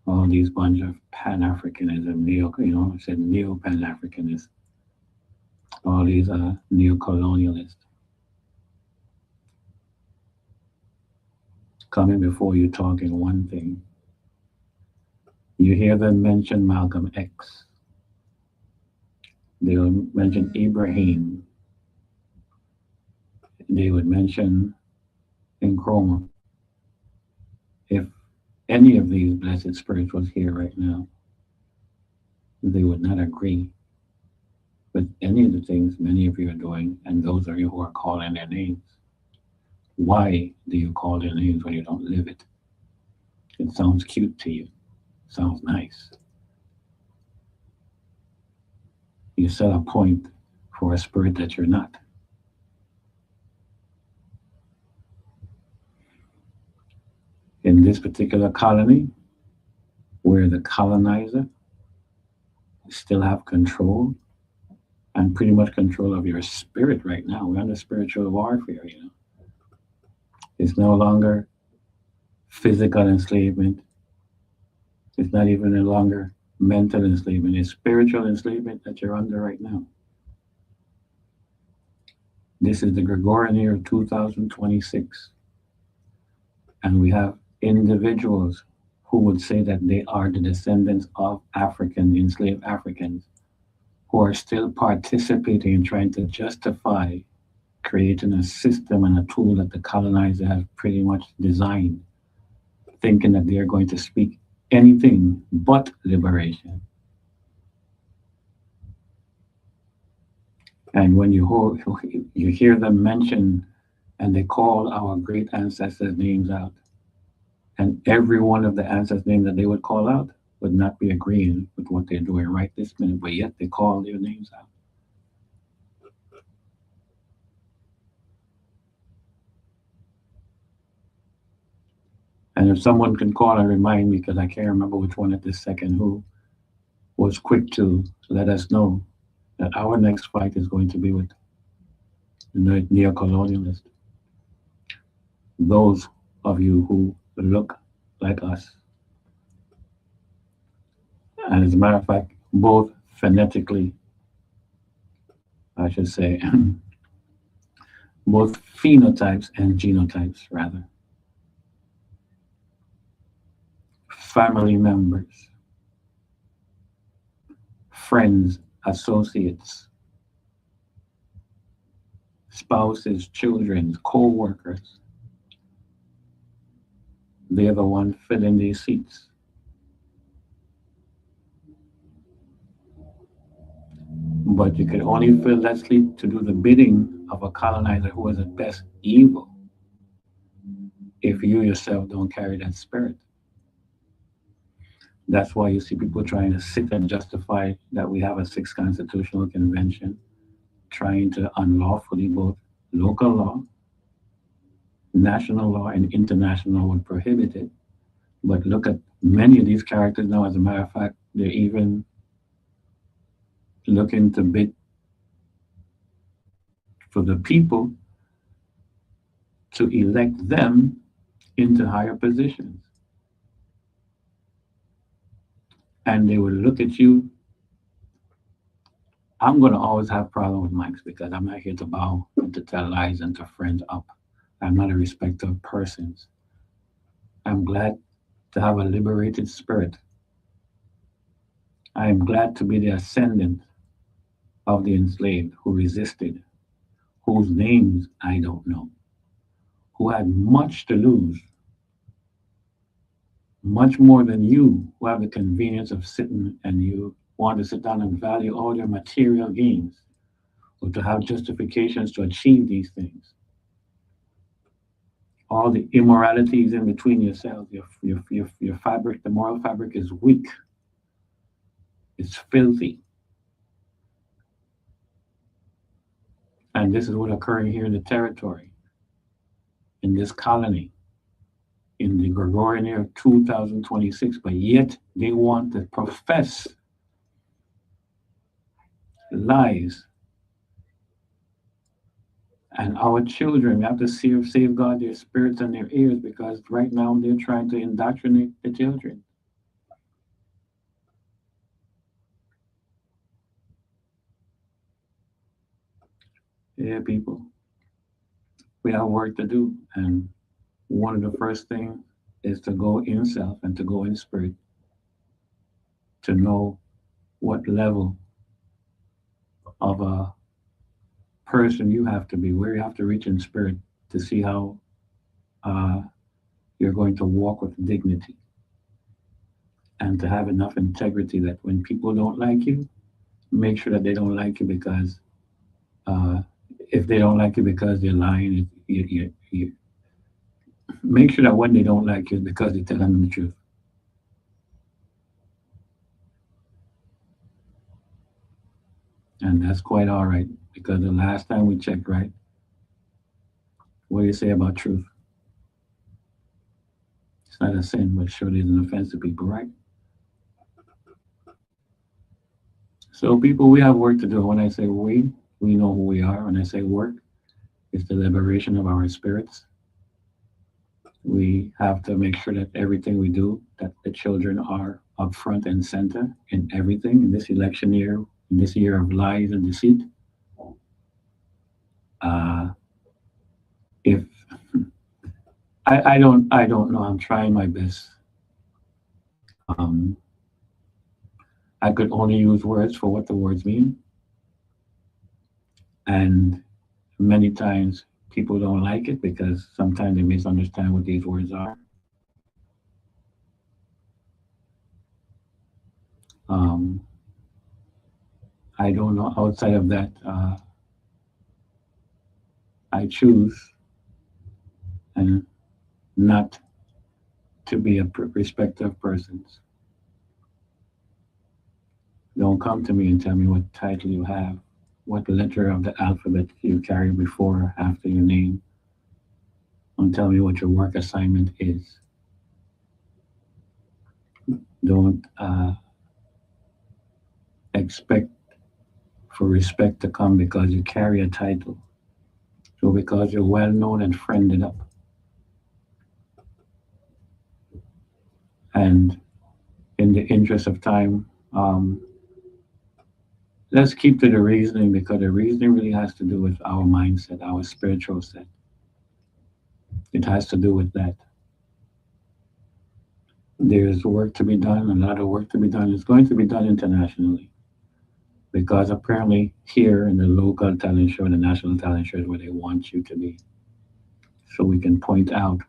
All these bunch of Pan-Africanism, neo-Pan-Africanists, all these neo-colonialists coming before you talking one thing. You hear them mention Malcolm X. They will mention Ibrahim. They would mention Nkrumah. If any of these blessed spirits was here right now, they would not agree with any of the things many of you are doing, and those of you who are calling their names. Why do you call their names when you don't live it? It sounds cute to you. Sounds nice. You set a point for a spirit that you're not. In this particular colony, where the colonizer still have control and pretty much control of your spirit right now. We're under spiritual warfare, you know. It's no longer physical enslavement. It's not even any longer mental enslavement. It's spiritual enslavement that you're under right now. This is the Gregorian year of 2026. And we have individuals who would say that they are the descendants of enslaved Africans, who are still participating in trying to justify creating a system and a tool that the colonizer has pretty much designed, thinking that they're going to speak anything but liberation. And when you hear them mention and they call our great ancestors' names out, and every one of the ancestors' names that they would call out would not be agreeing with what they're doing right this minute, but yet they call their names out. And if someone can call and remind me, because I can't remember which one at this second, who was quick to let us know that our next fight is going to be with the neo-colonialists, those of you who look like us. And as a matter of fact, both phonetically, I should say, both phenotypes and genotypes, rather, family members, friends, associates, spouses, children, co-workers, they're the one filling these seats. But you can only fill that seat to do the bidding of a colonizer who is at best evil if you yourself don't carry that spirit. That's why you see people trying to sit and justify that we have a sixth constitutional convention, trying to unlawfully both local law, national law, and international law would prohibit it. But look at many of these characters now, as a matter of fact, they're even looking to bid for the people to elect them into higher positions. And they will look at you. I'm going to always have problem with mics because I'm not here to bow and to tell lies and to friend up. I'm not a respecter of persons. I'm glad to have a liberated spirit. I am glad to be the ascendant of the enslaved who resisted, whose names I don't know, who had much to lose, much more than you who have the convenience of sitting and you want to sit down and value all your material gains or to have justifications to achieve these things. All the immoralities in between yourselves, your fabric, the moral fabric is weak, it's filthy. And this is what occurring here in the territory, in this colony, in the Gregorian year of 2026, but yet they want to profess lies. And our children, we have to safeguard their spirits and their ears because right now they're trying to indoctrinate the children. Yeah, people, we have work to do. And one of the first things is to go in self and to go in spirit to know what level of a person you have to be, where you have to reach in spirit to see how uh, you're going to walk with dignity and to have enough integrity that when people don't like you, make sure that they don't like you because uh, if they don't like you because they're lying, you make sure that when they don't like you, because they're telling them the truth. And that's quite all right because the last time we checked, right, what do you say about truth? It's not a sin, but surely it's an offense to people, right? So, people, we have work to do. When I say we know who we are. When I say work, it's the liberation of our spirits. We have to make sure that everything we do, that the children are up front and center in everything in this election year, in this year of lies and deceit. Uh, if I don't know. I'm trying my best. Um, I could only use words for what the words mean, and many times people don't like it because sometimes they misunderstand what these words are. Um, I don't know outside of that. I choose and not to be a respecter of persons. Don't come to me and tell me what title you have, what letter of the alphabet you carry before or after your name. Don't tell me what your work assignment is. Don't expect for respect to come because you carry a title. So because you're well known and friended up. And in the interest of time, let's keep to the reasoning because the reasoning really has to do with our mindset, our spiritual set. It has to do with that. There's work to be done, a lot of work to be done. It's going to be done internationally because apparently here in the local talent show and the national talent show is where they want you to be. So we can point out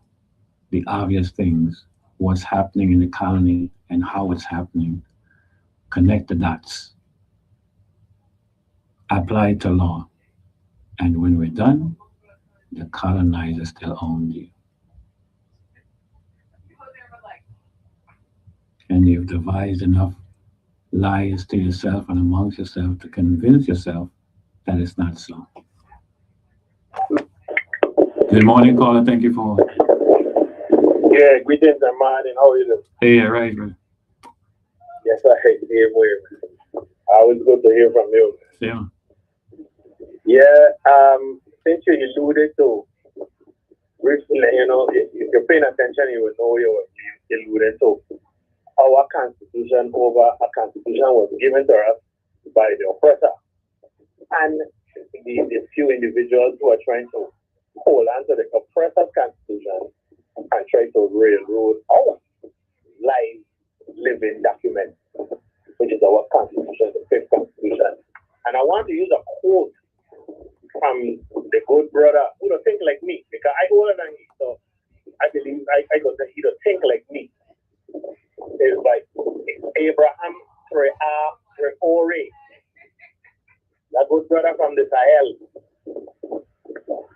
the obvious things, what's happening in the colony and how it's happening, connect the dots, apply it to law. And when we're done, the colonizer still owns you. And you've devised enough lies to yourself and amongst yourself to convince yourself that it's not so. Good morning, caller. Thank you for. Yeah, greetings and morning. How are you doing? Hey, right, man. Yes, I hate to hear more. Always good to hear from you. Yeah. Yeah, since you alluded to briefly, if you're paying attention, you will know you alluded to our constitution over a constitution was given to us by the oppressor. And the few individuals who are trying to hold on to the oppressor's constitution and try to railroad our live living document, which is our constitution, the fifth constitution. And I want to use a quote from the good brother who don't think like me, because I older than he, so I believe I got that he don't think like me. It's like Abraham Traore, the good brother from the Sahel.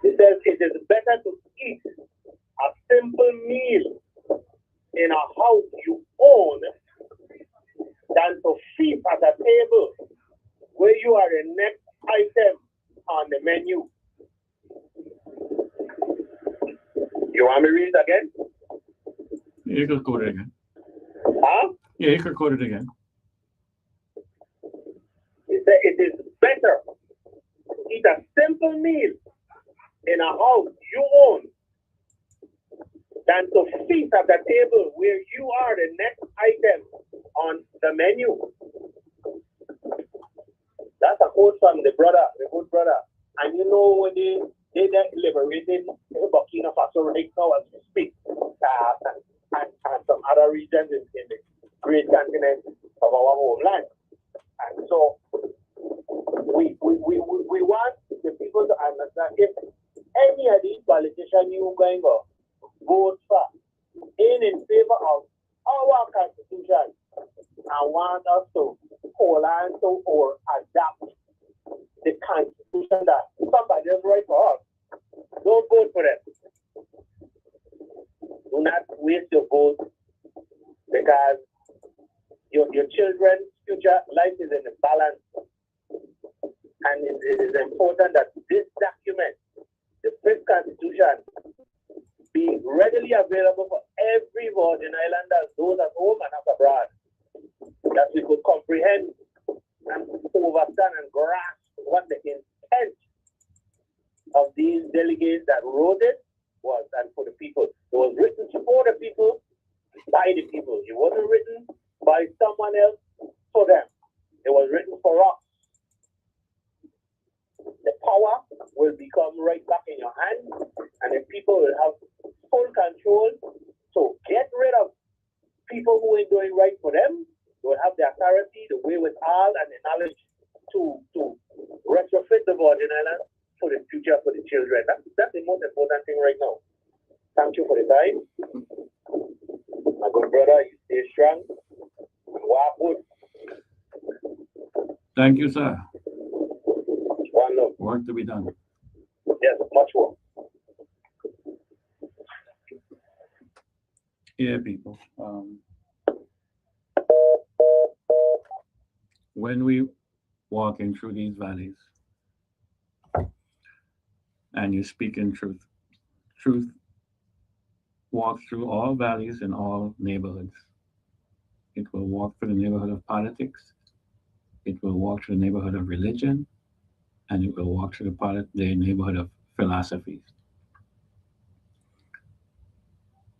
He says it is better to eat a simple meal in a house you own than to feast at a table where you are the next item on the menu. You want me to read it again? You could quote it again. Huh? Yeah, you could quote it again. He said it is better to eat a simple meal in a house you own than to feast at the table where you are the next item on the menu. That's a quote from the good brother. And you know when they get liberated Burkina Faso right now as we speak, and some other regions in the great continent of our homeland. And so we want the people to understand if any of these politicians you going to vote for in favor of our constitution and want us to hold on to or adapt the constitution that somebody else write for us, don't vote for them. Do not waste your vote because your children's future life is in the balance. And it is important that this document, the fifth constitution, be readily available for every Virgin Islanders, those at home and at abroad, that we could comprehend and understand and grasp what the intent of these delegates that wrote it was, and for the people. It was written for the people, by the people. It wasn't written by someone else for them. It was written for us. The power will become right back in your hand, and the people will have full control. So get rid of people who ain't doing right for them. They will have the authority, the wherewithal, and the knowledge to retrofit the Virgin Islands for the future, for the children. That's the most important thing right now. Thank you for the time. My good brother, you stay strong. Walk good. Thank you, sir. One love. Work to be done. Yes, much more. Yeah, people. When we walking through these valleys and you speak in truth, truth walks through all valleys and all neighborhoods. It will walk through the neighborhood of politics. It will walk through the neighborhood of religion, and it will walk through the neighborhood of philosophies.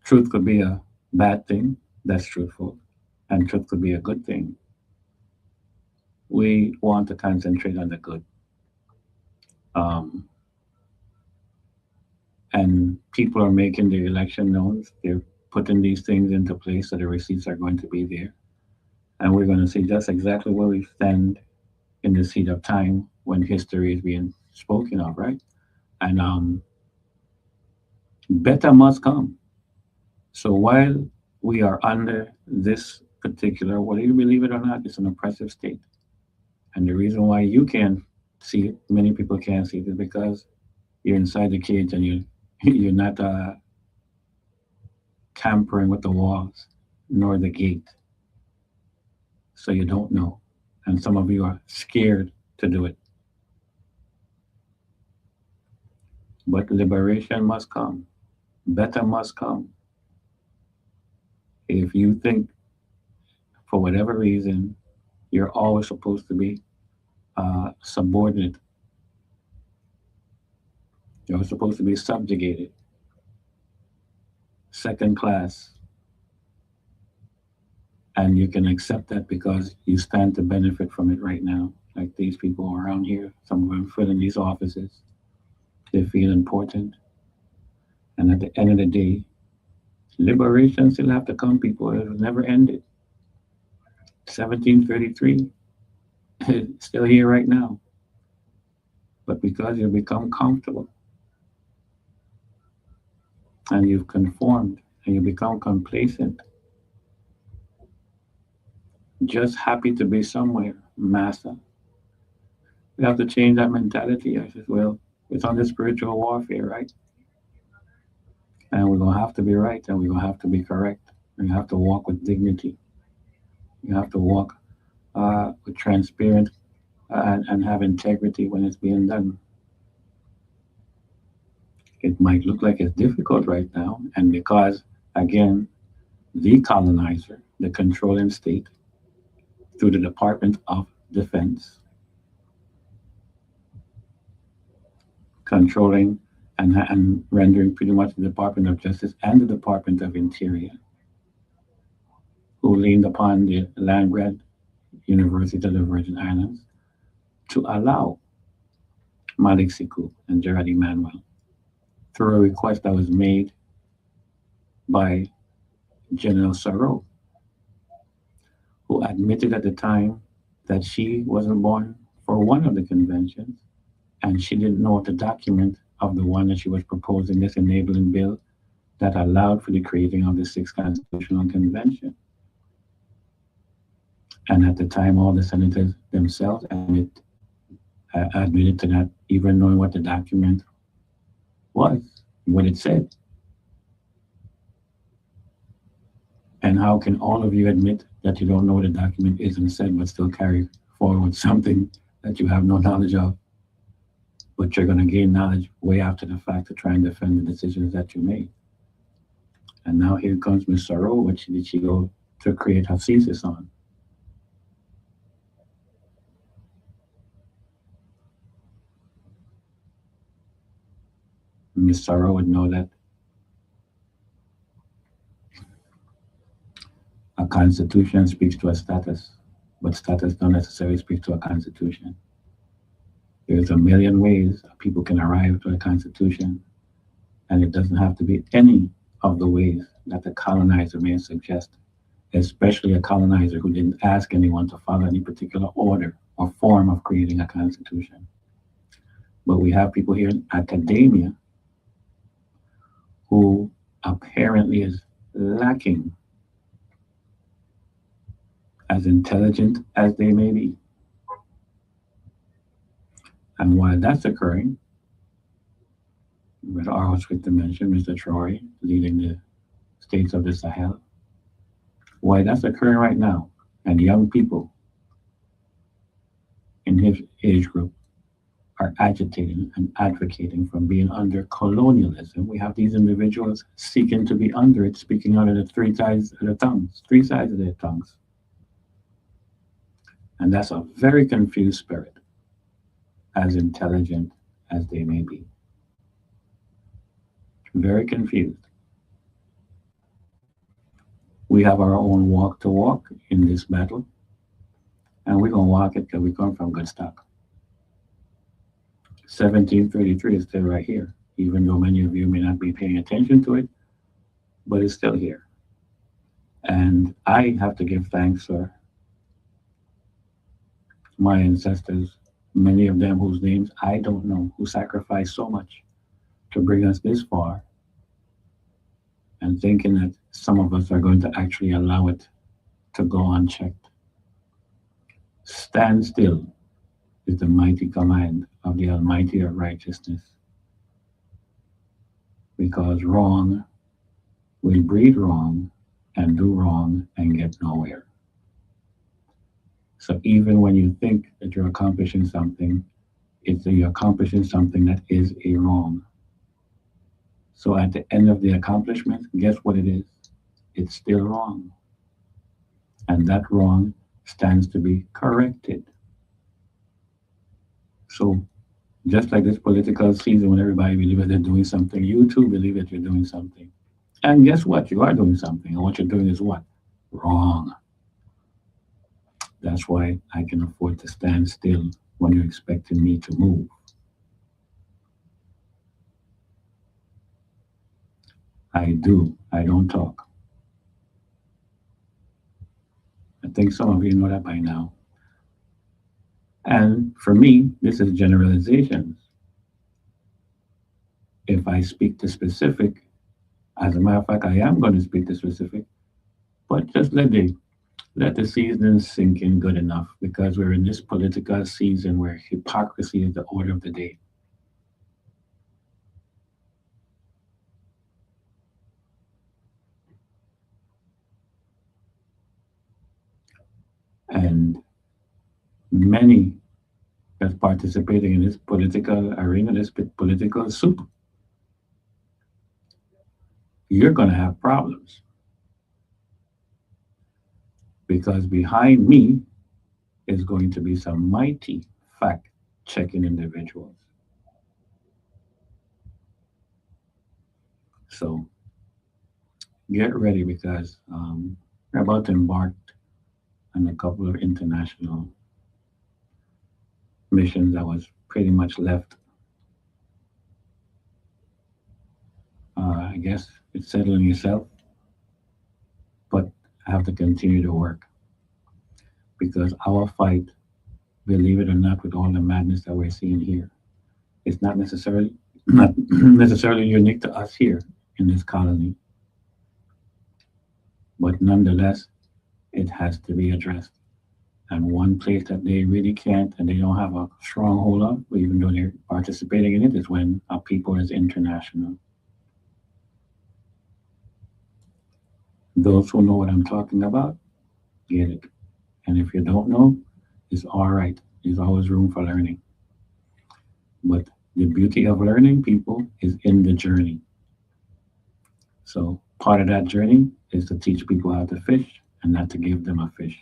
Truth could be a bad thing that's truthful, and truth could be a good thing. We want to concentrate on the good. Um, and people are making their election knowns. They're putting these things into place so the receipts are going to be there. And we're going to see just exactly where we stand in the seat of time when history is being spoken of, right? And better must come. So while we are under this particular, whether you believe it or not, it's an oppressive state. And the reason why you can't see it, many people can't see it, is because you're inside the cage and you're not tampering with the walls nor the gate. So you don't know. And some of you are scared to do it. But liberation must come. Better must come. If you think, for whatever reason, you're always supposed to be subordinate, you're supposed to be subjugated, second class, and you can accept that because you stand to benefit from it right now. Like these people around here, some of them fill in these offices, they feel important. And at the end of the day, liberation still have to come, people. It was never ended. 1733, it's still here right now. But because you've become comfortable and you've conformed and you become complacent, just happy to be somewhere, massa. We have to change that mentality. I said, well, it's under spiritual warfare, right? And we're gonna have to be right and we're gonna have to be correct. And you have to walk with dignity. You have to walk with transparent and have integrity when it's being done. It might look like it's difficult right now, and because again, the colonizer, the controlling state, through the Department of Defense, controlling and rendering pretty much the Department of Justice and the Department of Interior, who leaned upon the land grant University of the Virgin Islands to allow Malik Siku and Gerard Emanuel through a request that was made by General Saro, who admitted at the time that she wasn't born for one of the conventions and she didn't know the document of the one that she was proposing, this enabling bill that allowed for the creating of the Sixth Constitutional Convention. And at the time, all the senators themselves admitted to not even knowing what the document was, what it said. And how can all of you admit that you don't know what the document is and said, but still carry forward something that you have no knowledge of, but you're going to gain knowledge way after the fact to try and defend the decisions that you made? And now here comes Miss Sorrow. What did she go to create her thesis on? Miss Sorrow would know that a constitution speaks to a status, but status don't necessarily speak to a constitution. There's a million ways people can arrive to a constitution, and it doesn't have to be any of the ways that the colonizer may suggest, especially a colonizer who didn't ask anyone to follow any particular order or form of creating a constitution. But we have people here in academia who apparently is lacking, as intelligent as they may be. And while that's occurring, with our host with dimension, Mr. Troy, leading the states of the Sahel. Why that's occurring right now. And young people in his age group are agitating and advocating from being under colonialism. We have these individuals seeking to be under it, speaking out of the three sides of their tongues. And that's a very confused spirit, as intelligent as they may be. Very confused. We have our own walk to walk in this battle, and we're going to walk it because we come from good stock. 1733 is still right here, even though many of you may not be paying attention to it, but it's still here. And I have to give thanks for my ancestors, many of them whose names I don't know, who sacrificed so much to bring us this far, and thinking that some of us are going to actually allow it to go unchecked. Stand still is the mighty command of the Almighty of righteousness, because wrong will breed wrong and do wrong and get nowhere. So even when you think that you're accomplishing something, it's that you're accomplishing something that is a wrong. So at the end of the accomplishment, guess what it is? It's still wrong. And that wrong stands to be corrected. So just like this political season when everybody believes that they're doing something, you too believe that you're doing something. And guess what? You are doing something. And what you're doing is what? Wrong. That's why I can afford to stand still when you're expecting me to move. I do. I don't talk. I think some of you know that by now. And for me, this is generalizations. If I speak to specific, as a matter of fact, I am going to speak to specific, but just let the season sink in good enough because we're in this political season where hypocrisy is the order of the day. And many that's participating in this political arena, this political soup, you're going to have problems because behind me is going to be some mighty fact checking individuals. So get ready because we're about to embark on a couple of international missions that was pretty much left. I guess it's settling itself, but I have to continue to work because our fight, believe it or not, with all the madness that we're seeing here, it's not necessarily unique to us here in this colony, but nonetheless, it has to be addressed. And one place that they really can't and they don't have a stronghold of, even though they're participating in it, is when our people is international. Those who know what I'm talking about, get it. And if you don't know, it's all right. There's always room for learning. But the beauty of learning, people, is in the journey. So part of that journey is to teach people how to fish and not to give them a fish.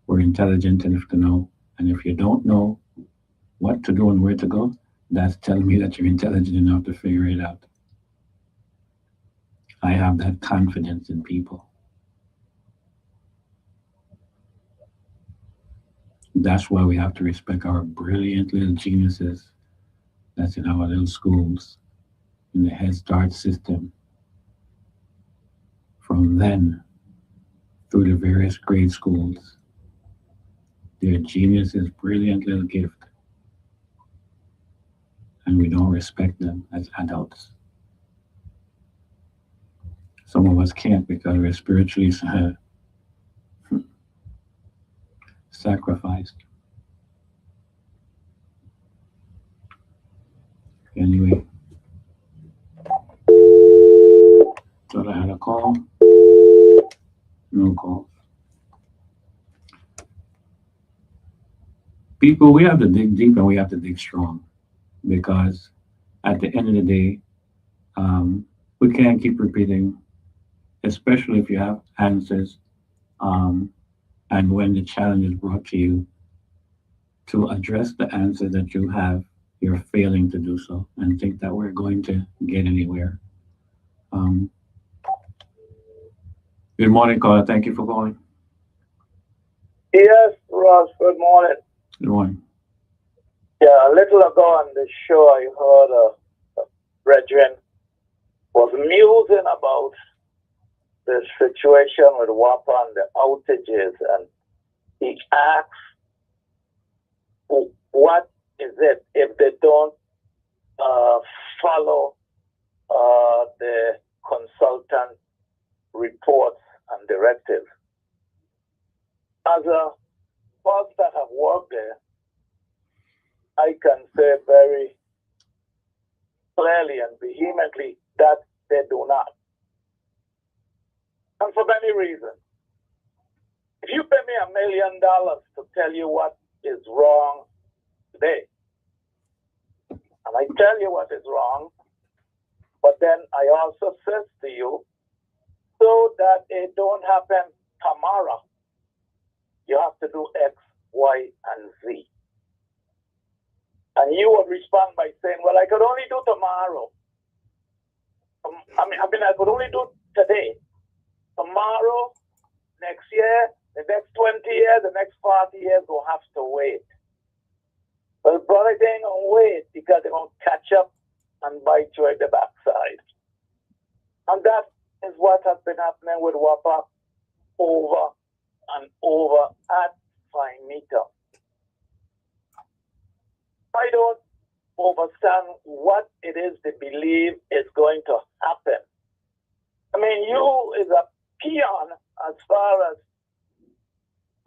We're intelligent enough to know. And if you don't know what to do and where to go, that's telling me that you're intelligent enough to figure it out. I have that confidence in people. That's why we have to respect our brilliant little geniuses that's in our little schools, in the Head Start system. From then through the various grade schools, their genius is brilliant little gift, and we don't respect them as adults. Some of us can't because we're spiritually sacrificed. Anyway, call? No call. People, we have to dig deep and we have to dig strong because at the end of the day, we can't keep repeating, especially if you have answers. And when the challenge is brought to you to address the answer that you have, you're failing to do so and think that we're going to get anywhere. Um, Good morning, caller. Thank you for calling. Yes, Ross, good morning. Good morning. Yeah, a little ago on the show, I heard a brethren was musing about the situation with WAPA and the outages, and he asked, what is it if they don't follow the consultant reports and directives? As a boss that have worked there, I can say very clearly and vehemently that they do not. And for many reasons. If you pay me $1 million to tell you what is wrong today, and I tell you what is wrong, but then I also says to you, so that it don't happen tomorrow, you have to do X, Y, and Z. And you would respond by saying, well, I could only do tomorrow. I could only do today. Tomorrow, next year, the next 20 years, the next 40 years will have to wait. Well, brother, they ain't going to wait because they're going to catch up and bite you at the backside. And that is what has been happening with WAPA over and over at finito. I don't understand what it is they believe is going to happen. I mean, you is a peon as far as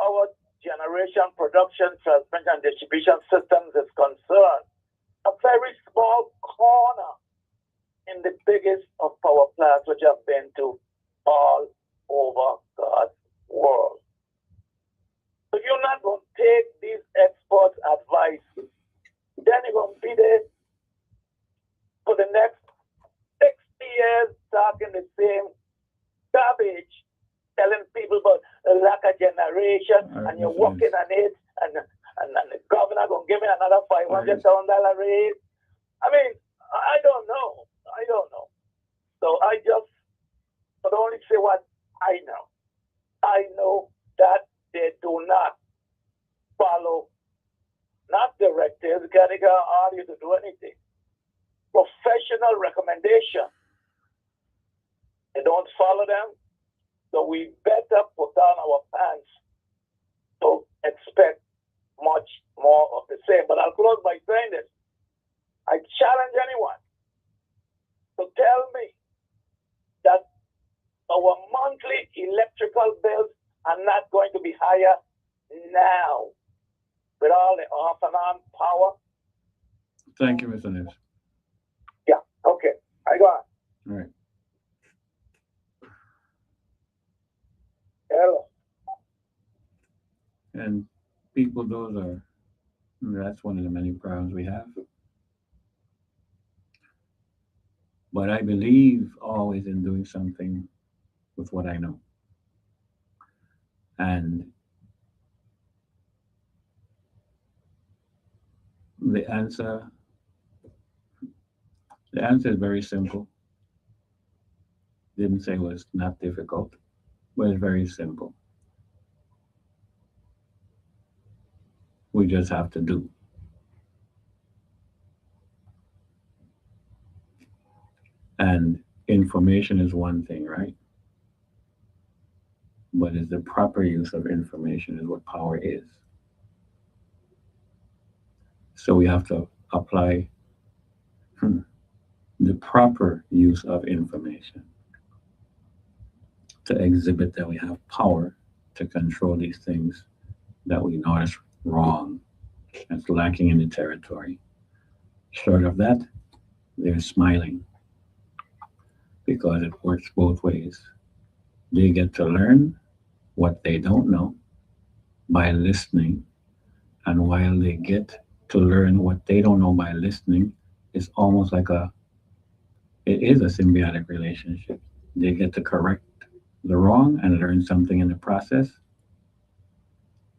our generation, production, transmission, and distribution systems is concerned. A very small corner in the biggest of power plants which I've been to all over God's world. If you're not going to take these experts' advice, then you're going to be there for the next 60 years talking the same garbage, telling people about the lack of generation, and you're working on it, and the governor going to give me another $500,000 raise. I mean, I don't know. So I just could only say what I know. I know that they do not follow, not directives, because they can't ask you to do anything. Professional recommendation. They don't follow them, so we better put down our pants to expect much more of the same. But I'll close by saying this. I challenge anyone to tell me that our monthly electrical bills are not going to be higher now with all the off and on power. Thank you, Mr. News. Yeah, okay. I go on. All right. Hello. And people, that's one of the many problems we have. But I believe always in doing something with what I know. And the answer is very simple. Didn't say it was not difficult, but it's very simple. We just have to do. And information is one thing, right? But it's the proper use of information is what power is. So we have to apply the proper use of information to exhibit that we have power to control these things that we know is wrong, that's lacking in the territory. Short of that, they're smiling. because it works both ways. They get to learn what they don't know by listening, and while they get to learn what they don't know by listening, it's almost like it is a symbiotic relationship. They get to correct the wrong and learn something in the process,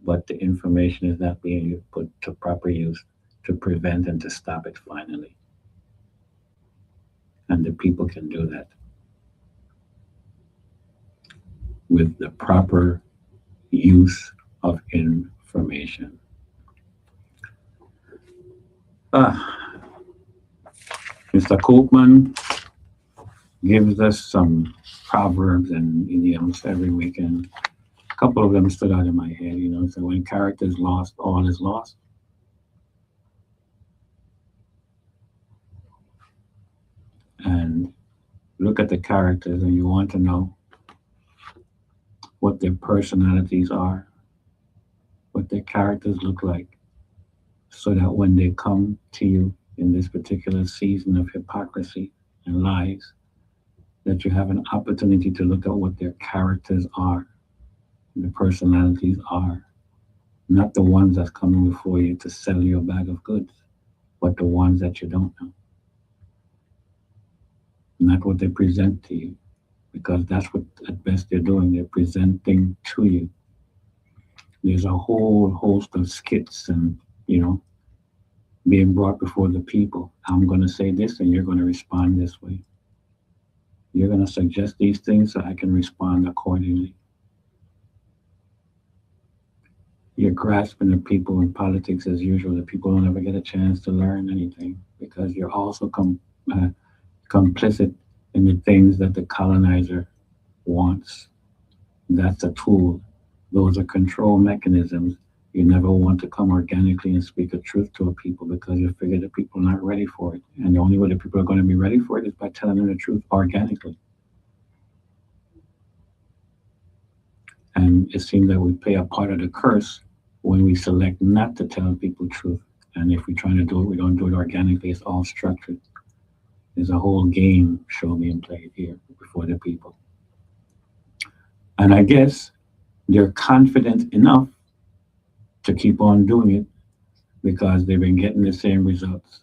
but the information is not being put to proper use to prevent and to stop it finally. And the people can do that with the proper use of information. Ah, Mr. Koopman gives us some proverbs and idioms every weekend. A couple of them stood out in my head, So when character is lost, all is lost. And look at the characters, and you want to know what their personalities are, what their characters look like, so that when they come to you in this particular season of hypocrisy and lies, that you have an opportunity to look at what their characters are, the personalities are, not the ones that's coming before you to sell you a bag of goods, but the ones that you don't know, not what they present to you, because that's what at best they're doing. They're presenting to you. There's a whole host of skits and, being brought before the people. I'm going to say this and you're going to respond this way. You're going to suggest these things so I can respond accordingly. You're grasping the people in politics as usual. The people don't ever get a chance to learn anything because you're also complicit in the things that the colonizer wants. That's a tool. Those are control mechanisms. You never want to come organically and speak a truth to a people because you figure the people are not ready for it. And the only way that people are going to be ready for it is by telling them the truth organically. And it seems that we pay a part of the curse when we select not to tell people truth. And if we're trying to do it, we don't do it organically. It's all structured. There's a whole game show being played here before the people. And I guess they're confident enough to keep on doing it because they've been getting the same results.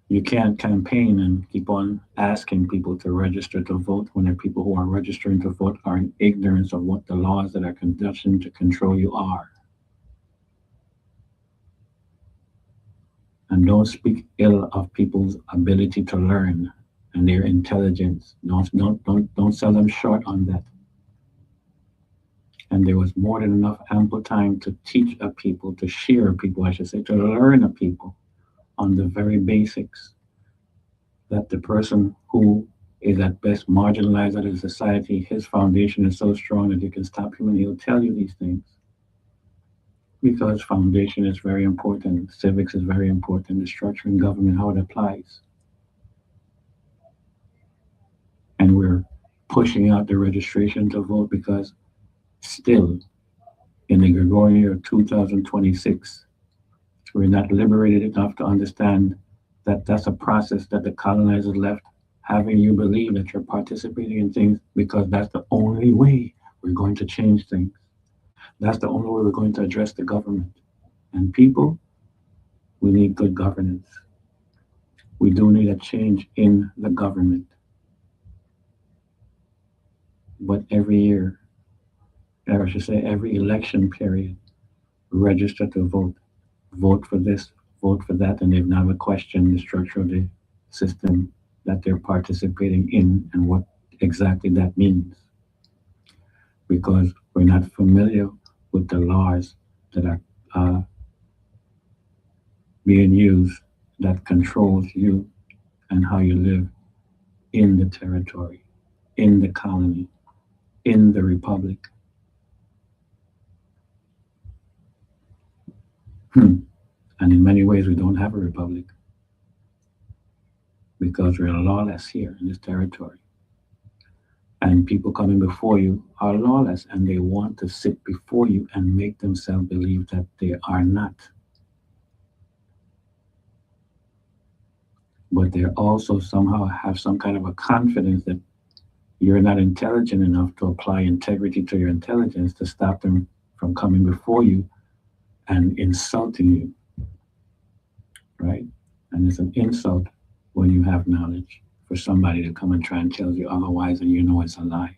You can't campaign and keep on asking people to register to vote when the people who are registering to vote are in ignorance of what the laws that are conducted to control you are. And don't speak ill of people's ability to learn and their intelligence. Don't sell them short on that. And there was more than enough ample time to teach a people, to share a people, I should say, to learn a people on the very basics that the person who is at best marginalized out of society, his foundation is so strong that you can stop him and he'll tell you these things. Because foundation is very important, civics is very important, the structure in government, how it applies. And we're pushing out the registration to vote because still in the Gregorian year of 2026, we're not liberated enough to understand that that's a process that the colonizers left, having you believe that you're participating in things because that's the only way we're going to change things. That's the only way we're going to address the government. And people, we need good governance. We do need a change in the government. But every year, or I should say every election period, register to vote. Vote for this, vote for that, and they've never questioned the structure of the system that they're participating in and what exactly that means. Because we're not familiar with the laws that are being used that controls you and how you live in the territory, in the colony, in the republic. And in many ways, we don't have a republic because we're lawless here in this territory. And people coming before you are lawless and they want to sit before you and make themselves believe that they are not. but they also somehow have some kind of a confidence that you're not intelligent enough to apply integrity to your intelligence to stop them from coming before you and insulting you, right? And it's an insult when you have knowledge for somebody to come and try and tell you otherwise and you know it's a lie.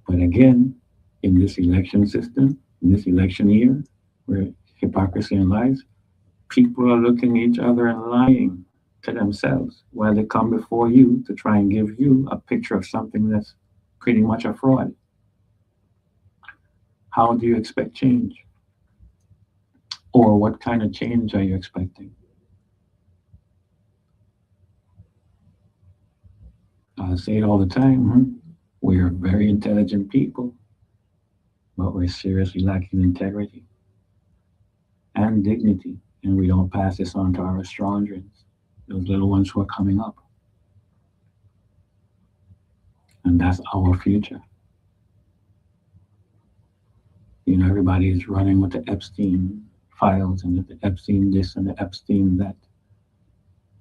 But again, in this election system, in this election year, where hypocrisy and lies, people are looking at each other and lying to themselves while they come before you to try and give you a picture of something that's pretty much a fraud. How do you expect change? Or what kind of change are you expecting? I say it all the time. We're very intelligent people, but we're seriously lacking integrity and dignity, and we don't pass this on to our astrologians, those little ones who are coming up. And that's our future. You know, everybody is running with the Epstein files and the Epstein this and the Epstein that.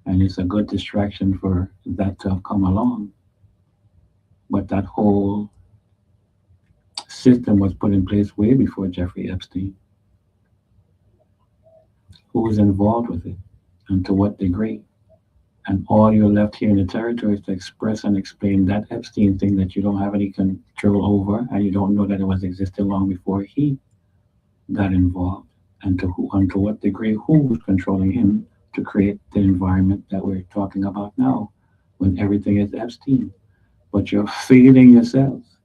And it's a good distraction for that to have come along. But that whole system was put in place way before Jeffrey Epstein. Who was involved with it and to what degree? And all you're left here in the territory is to express and explain that Epstein thing that you don't have any control over and you don't know that it was existing long before he got involved, and to who and to what degree who was controlling him to create the environment that we're talking about now when everything is Epstein. But you're failing yourselves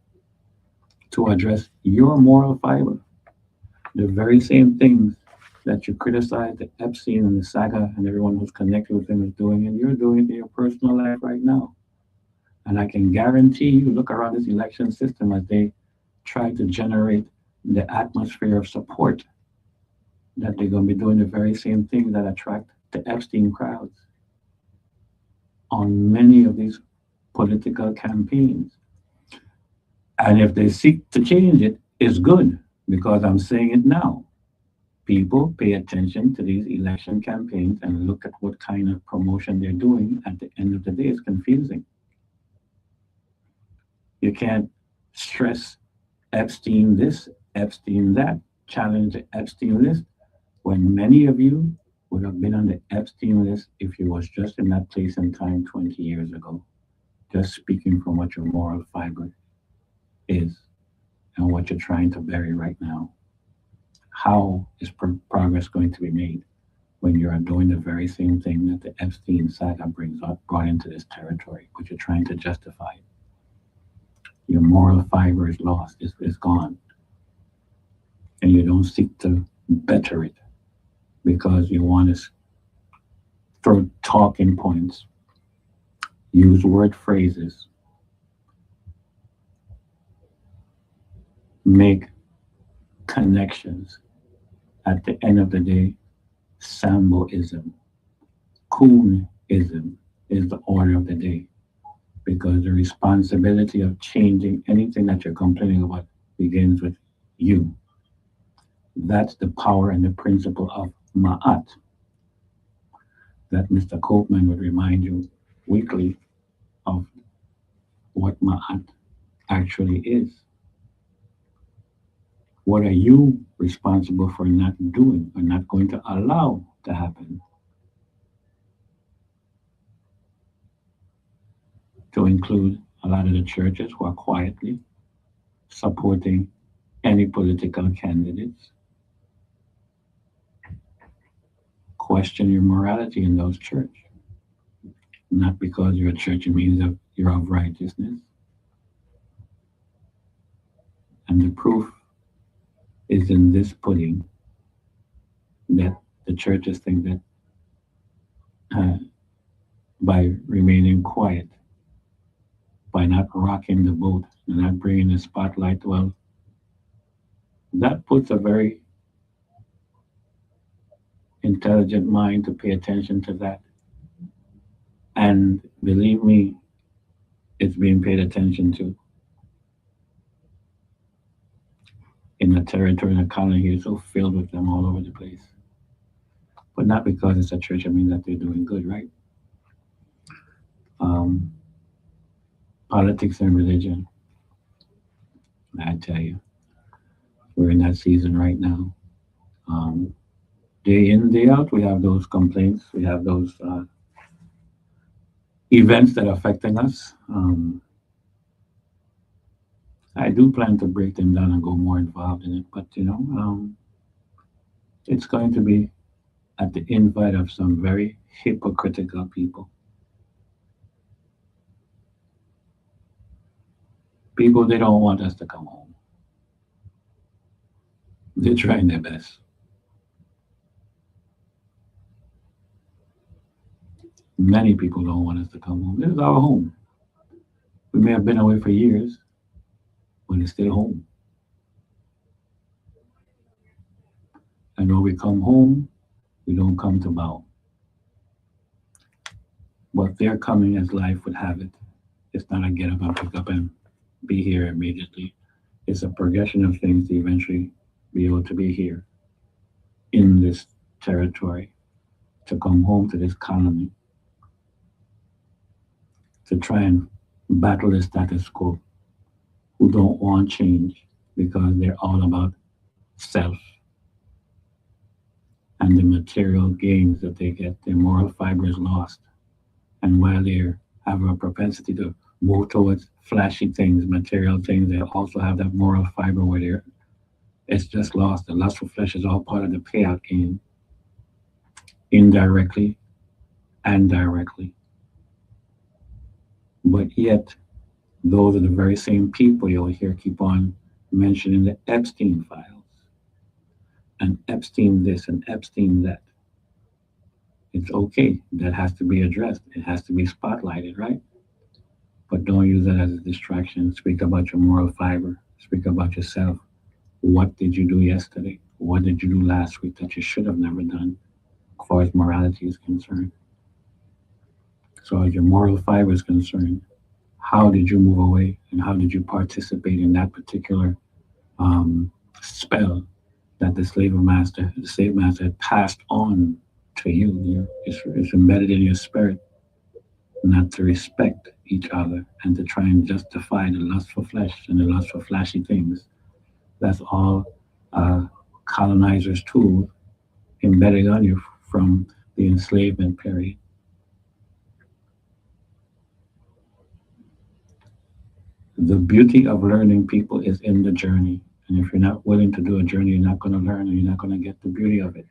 to address your moral fiber. The very same things that you criticize the Epstein and the saga and everyone who's connected with him is doing, and you're doing it in your personal life right now. And I can guarantee you, look around this election system as they try to generate the atmosphere of support, that they're going to be doing the very same thing that attract the Epstein crowds on many of these political campaigns. And if they seek to change it, it's good, because I'm saying it now. People pay attention to these election campaigns and look at what kind of promotion they're doing. At the end of the day, it's confusing. You can't stress Epstein this, Epstein that, challenge the Epstein list, when many of you would have been on the Epstein list if you was just in that place and time 20 years ago. Just speaking from what your moral fiber is and what you're trying to bury right now. How is progress going to be made when you're doing the very same thing that the Epstein saga brought into this territory, but you're trying to justify it? Your moral fiber is lost, it's gone. And you don't seek to better it because you want to throw talking points, use word phrases, make connections. At the end of the day, Samboism, Coonism is the order of the day, because the responsibility of changing anything that you're complaining about begins with you. That's the power and the principle of Ma'at that Mr. Copeman would remind you weekly of what Ma'at actually is. What are you responsible for not doing or not going to allow to happen? To include a lot of the churches who are quietly supporting any political candidates. Question your morality in those churches. Not because you're a church, it means that you're of righteousness. And the proof is in this pudding that the churches think that by remaining quiet, by not rocking the boat and not bringing the spotlight, well, that puts a very intelligent mind to pay attention to that. And believe me, it's being paid attention to. In the territory and the colony here, so filled with them all over the place. But not because it's a church, I mean that they're doing good, right? um, politics and religion. I tell you, we're in that season right now. Um, Day in, day out, we have those complaints. We have those events that are affecting us. I do plan to break them down and go more involved in it, but it's going to be at the invite of some very hypocritical people. People they don't want us to come home. They're trying their best. Many people don't want us to come home. This is our home. We may have been away for years, but it's still home. And when we come home, we don't come to bow. But they're coming as life would have it. It's not a get up and pick up and be here immediately. It's a progression of things to eventually be able to be here in this territory, to come home to this colony, to try and battle the status quo, who don't want change because they're all about self and the material gains that they get. Their moral fiber is lost. And while they have a propensity to move towards flashy things, material things, they also have that moral fiber where it's just lost. The lust for flesh is all part of the payout game, indirectly and directly. But yet, those are the very same people you'll hear keep on mentioning the Epstein files and Epstein this and Epstein that. It's okay. That has to be addressed. It has to be spotlighted, right? But don't use that as a distraction. Speak about your moral fiber. Speak about yourself. What did you do yesterday? What did you do last week that you should have never done as far as morality is concerned? So as your moral fiber is concerned, how did you move away and how did you participate in that particular spell that the slave master had passed on to you? It's embedded in your spirit not to respect each other and to try and justify the lust for flesh and the lust for flashy things. That's all colonizers' tools embedded on you from the enslavement period. The beauty of learning people is in the journey. And if you're not willing to do a journey, you're not going to learn and you're not going to get the beauty of it.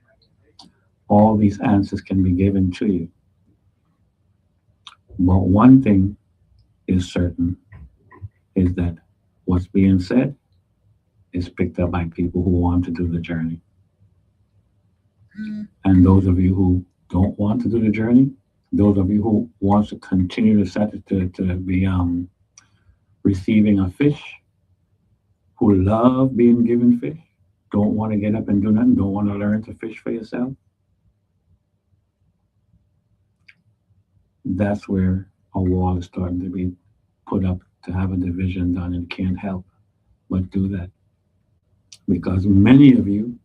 All these answers can be given to you. But one thing is certain is that what's being said is picked up by people who want to do the journey. And those of you who don't want to do the journey, those of you who want to continue to be receiving a fish, who love being given fish, don't want to get up and do nothing, don't want to learn to fish for yourself, that's where a wall is starting to be put up to have a division done and can't help but do that. Because many of you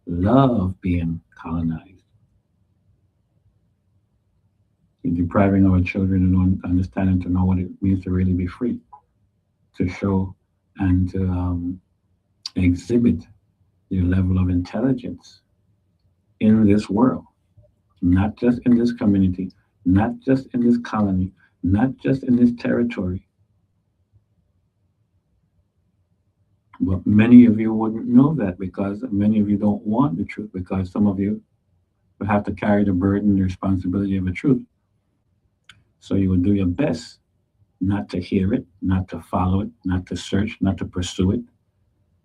love being colonized. You're depriving our children of understanding to know what it means to really be free, to show and to exhibit your level of intelligence in this world, not just in this community, not just in this colony, not just in this territory. But many of you wouldn't know that because many of you don't want the truth, because some of you will have to carry the burden, the responsibility of the truth. So you will do your best not to hear it, not to follow it, not to search, not to pursue it,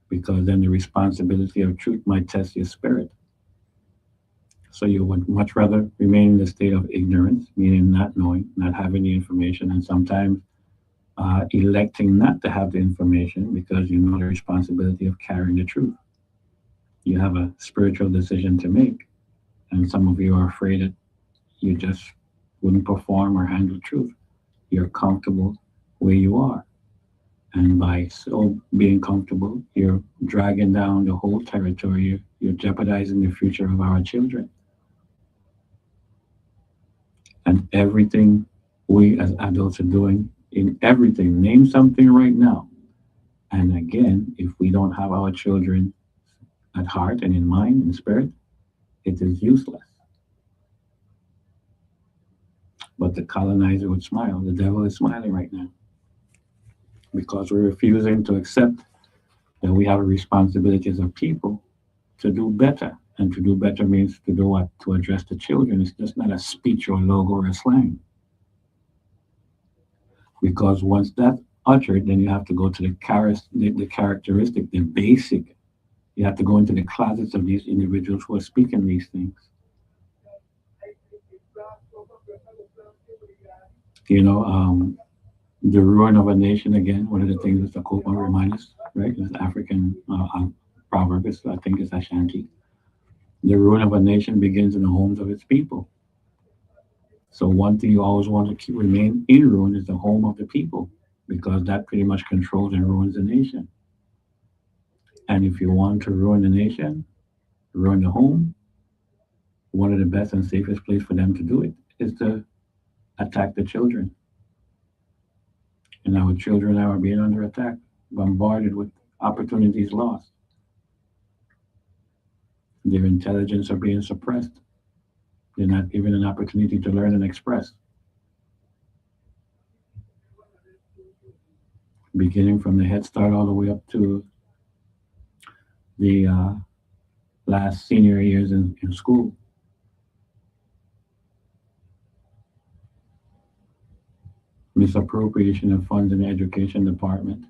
because then the responsibility of truth might test your spirit. So you would much rather remain in the state of ignorance, meaning not knowing, not having the information, and sometimes electing not to have the information because you know the responsibility of carrying the truth. You have a spiritual decision to make, and some of you are afraid that you just wouldn't perform or handle truth. You're comfortable where you are. And by so being comfortable, you're dragging down the whole territory. You're jeopardizing the future of our children. And everything we as adults are doing in everything. Name something right now. And again, if we don't have our children at heart and in mind and spirit, it is useless. But the colonizer would smile. The devil is smiling right now because we're refusing to accept that we have a responsibility as a people to do better. And to do better means to do what? To address the children. It's just not a speech or a logo or a slang. Because once that's uttered, then you have to go to the characteristic, the basic. You have to go into the closets of these individuals who are speaking these things. You know, the ruin of a nation, again, one of the things that the quote will remind us, right? Is African proverb, I think it's Ashanti. The ruin of a nation begins in the homes of its people. So one thing you always want to keep remain in ruin is the home of the people, because that pretty much controls and ruins the nation. And if you want to ruin the nation, ruin the home, one of the best and safest place for them to do it is to attack the children. And our children now are being under attack, bombarded with opportunities lost. Their intelligence are being suppressed. They're not given an opportunity to learn and express. Beginning from the Head Start all the way up to the last senior years in school. Misappropriation of funds in the education department,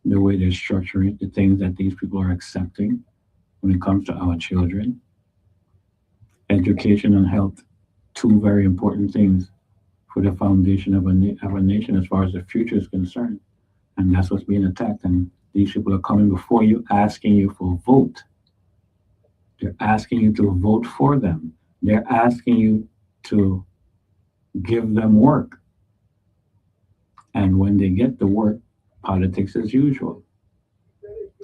the way they're structuring the things that these people are accepting when it comes to our children. Education and health, two very important things for the foundation of a nation as far as the future is concerned. And that's what's being attacked. And these people are coming before you asking you for a vote. They're asking you to vote for them. They're asking you to give them work. And when they get the work, politics as usual.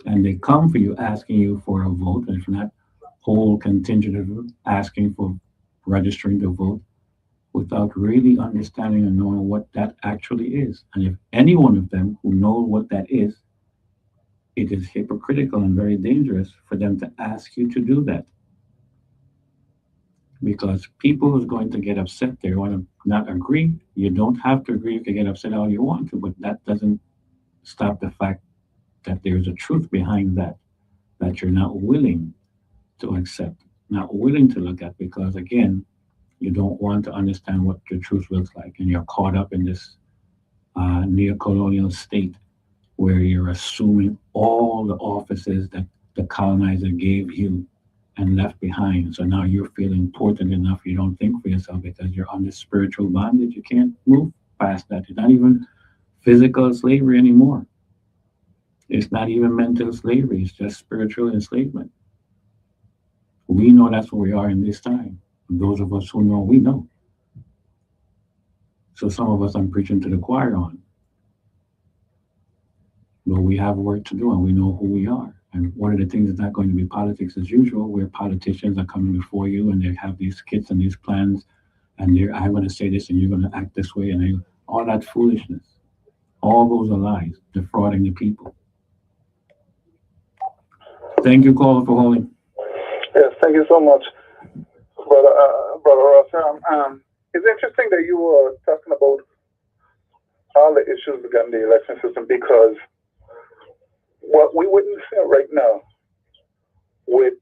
And they come for you asking you for a vote. And from that whole contingent of asking for registering to vote without really understanding and knowing what that actually is. And if any one of them who know what that is, it is hypocritical and very dangerous for them to ask you to do that. Because people who's going to get upset, they want to not agree. You don't have to agree. You can get upset all you want to, but that doesn't stop the fact that there's a truth behind that you're not willing to accept, not willing to look at, because again, you don't want to understand what the truth looks like, and you're caught up in this neo-colonial state where you're assuming all the offices that the colonizer gave you and left behind. So now you're feeling important enough, you don't think for yourself because you're under spiritual bondage. You can't move past that. It's not even physical slavery anymore. It's not even mental slavery. It's just spiritual enslavement. We know that's where we are in this time. Those of us who know, we know. So some of us I'm preaching to the choir on. But we have work to do and we know who we are. And one of the things is not going to be politics as usual, where politicians are coming before you and they have these skits and these plans, and I'm going to say this and you're going to act this way, and all that foolishness. All those are lies, defrauding the people. Thank you, caller, for holding. Yes, thank you so much, Brother Ross. It's interesting that you were talking about all the issues regarding the election system, because what we witnessing right now with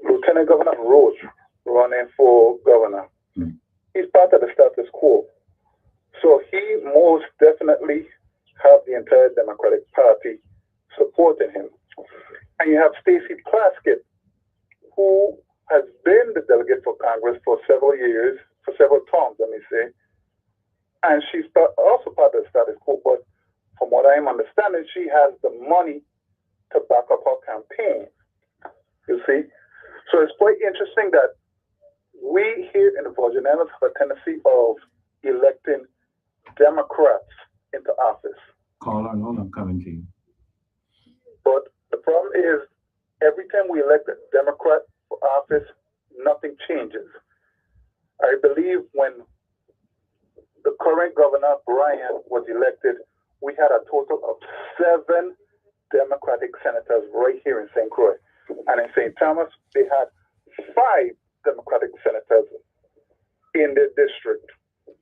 Lieutenant Governor Roach running for governor, he's part of the status quo. So he most definitely have the entire Democratic Party supporting him. And you have Stacey Plaskett, who has been the delegate for Congress for several years, for several terms, let me say. And she's also part of the status quo, but from what I am understanding, she has the money to back up her campaign. You see? So it's quite interesting that we here in the Virgin Islands have a tendency of electing Democrats into office. Call on, hold on, coming to you. But the problem is, every time we elect a Democrat for office, nothing changes. I believe when the current governor, Brian, was elected, we had a total of 7 Democratic senators right here in St. Croix. And in St. Thomas, they had 5 Democratic senators in their district.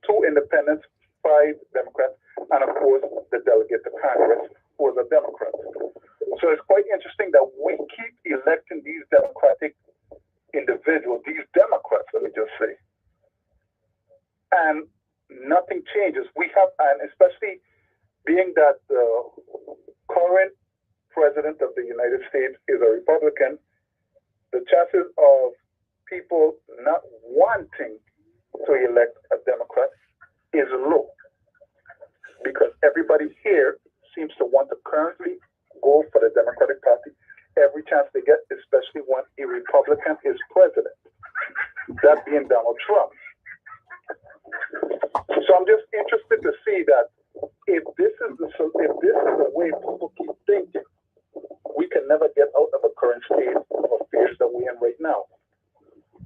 2 independents, 5 Democrats, and of course, the delegate to Congress who was a Democrat. So it's quite interesting that we keep electing these Democratic individuals, these Democrats, let me just say. And nothing changes. We have, and especially being that the current president of the United States is a Republican, the chances of people not wanting to elect a Democrat is low, because everybody here seems to want to currently go for the Democratic Party every chance they get, especially when a Republican is president, that being Donald Trump. So I'm just interested to see that if this is the way people keep thinking, we can never get out of the current state of affairs that we're in right now.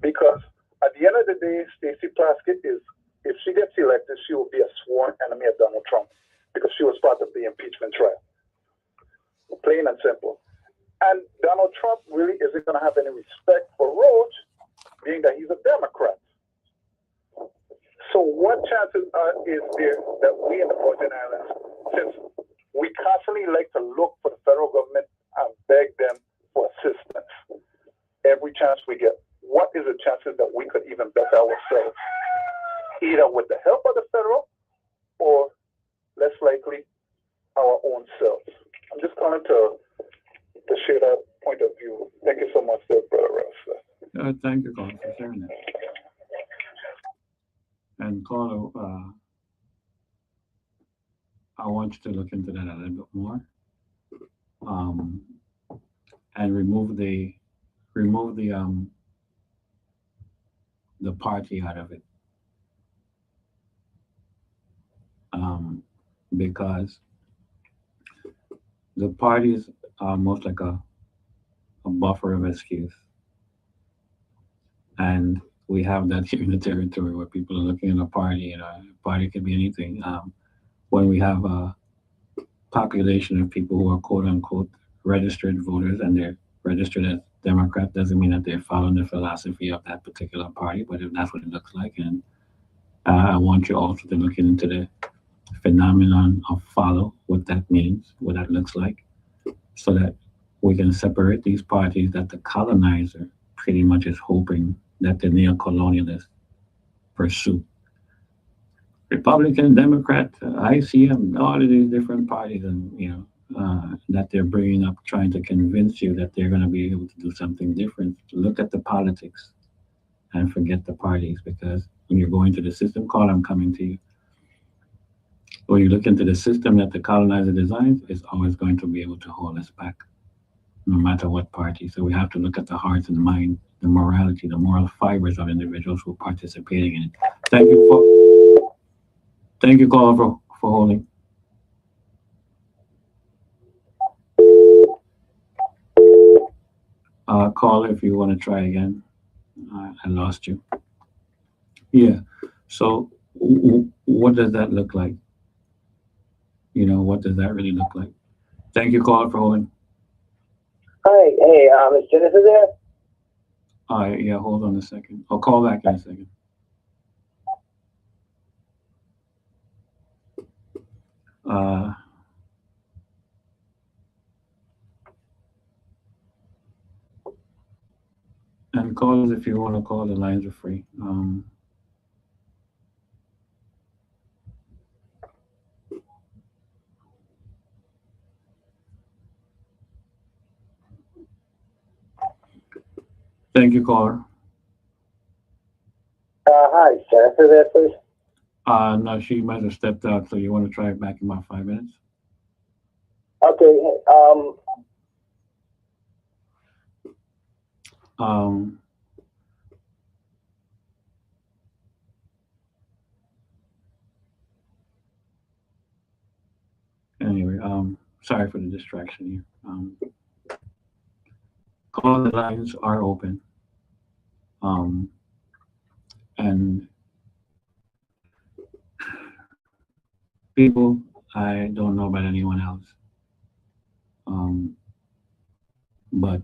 Because at the end of the day, Stacey Plaskett is, if she gets elected, she will be a sworn enemy of Donald Trump, because she was part of the impeachment trial. Plain and simple. And Donald Trump really isn't going to have any respect for Roach, being that he's a Democrat. So what chances is there that we in the Virgin Islands, since we constantly like to look for the federal government and beg them for assistance every chance we get, what is the chances that we could even better ourselves, either with the help of the federal or less likely our own selves? I'm just calling to share that point of view. Thank you so much, Brother Ross. Thank you, Colin, for sharing that. And Carlo, I want you to look into that a little bit more, and remove the party out of it, because the parties are almost like a buffer of excuse, and we have that here in the territory where people are looking at a party, and a party could be anything. When we have a population of people who are quote unquote registered voters and they're registered as Democrat, doesn't mean that they're following the philosophy of that particular party, but if that's what it looks like. And I want you also to look into the phenomenon of follow, what that means, what that looks like, so that we can separate these parties that the colonizer pretty much is hoping that the neo-colonialists pursue. Republican, Democrat, I see them, all of these different parties, and that they're bringing up, trying to convince you that they're going to be able to do something different. Look at the politics and forget the parties, because when you're going to the system, call, I'm coming to you. When you look into the system that the colonizer designs, it's always going to be able to hold us back, no matter what party. So we have to look at the hearts and mind, the morality, the moral fibers of individuals who are participating in it. Thank you, Carl, for holding. Call if you want to try again. I lost you. Yeah. So what does that look like? What does that really look like? Thank you, Carl, for holding. Hi, hey, is Jennifer there? Yeah, hold on a second. I'll call back in a second. And callers, if you want to call, the lines are free. Thank you, caller. Hi, Jennifer there, please? No, she might have stepped out, so you want to try it back in about 5 minutes? Okay, Anyway, sorry for the distraction here. Call the lines are open. And People, I don't know about anyone else, um, but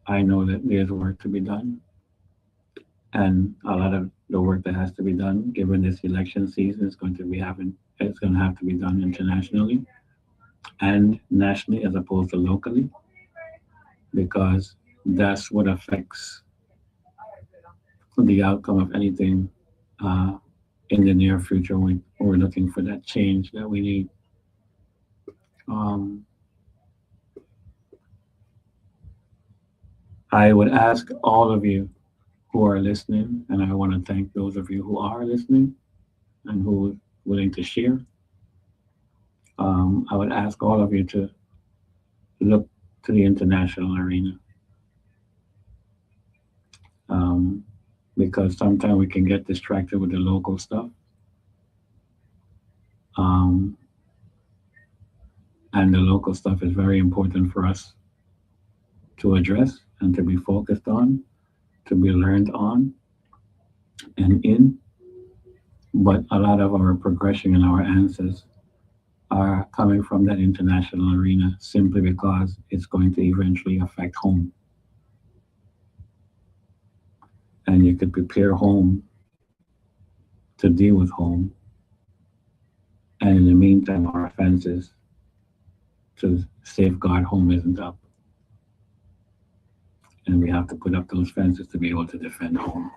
I know that there's work to be done, and a lot of the work that has to be done, given this election season, is going to be having. It's going to have to be done internationally and nationally, as opposed to locally, because that's what affects the outcome of anything uh, in the near future when we're looking for that change that we need. Um, I would ask all of you who are listening, and I want to thank those of you who are listening and who are willing to share. I would ask all of you to look to the international arena, um, because sometimes we can get distracted with the local stuff. Um, and the local stuff is very important for us to address and to be focused on, to be learned on and in. But a lot of our progression and our answers are coming from that international arena simply because it's going to eventually affect home. And you could prepare home to deal with home. And in the meantime, our offenses to safeguard home isn't up. And we have to put up those fences to be able to defend home.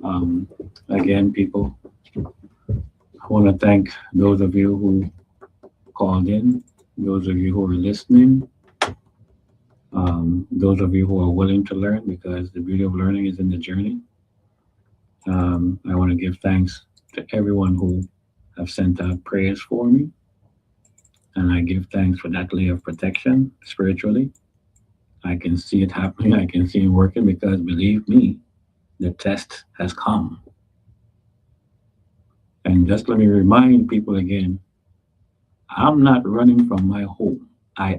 Um, Again, people, I want to thank those of you who called in, those of you who are listening, those of you who are willing to learn, because the beauty of learning is in the journey. I want to give thanks to everyone who have sent out prayers for me, and I give thanks for that layer of protection spiritually. I can see it happening. I can see it working because believe me, the test has come. And just let me remind people again, I'm not running from my home, I,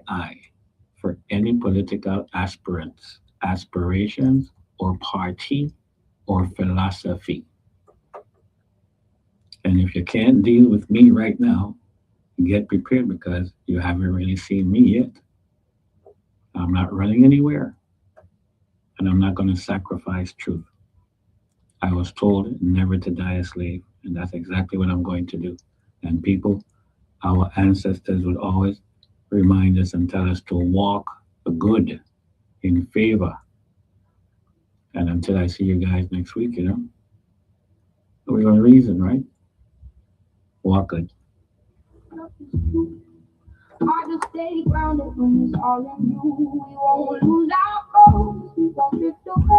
for any political aspirations, or party, or philosophy. And if you can't deal with me right now, get prepared because you haven't really seen me yet. I'm not running anywhere, and I'm not going to sacrifice truth. I was told never to die a slave, and that's exactly what I'm going to do. And people, our ancestors would always remind us and tell us to walk good in favor. And until I see you guys next week, we're going to reason, right? Walk good. Hard to stay grounded when it's all in you. We won't lose our focus. We won't drift away.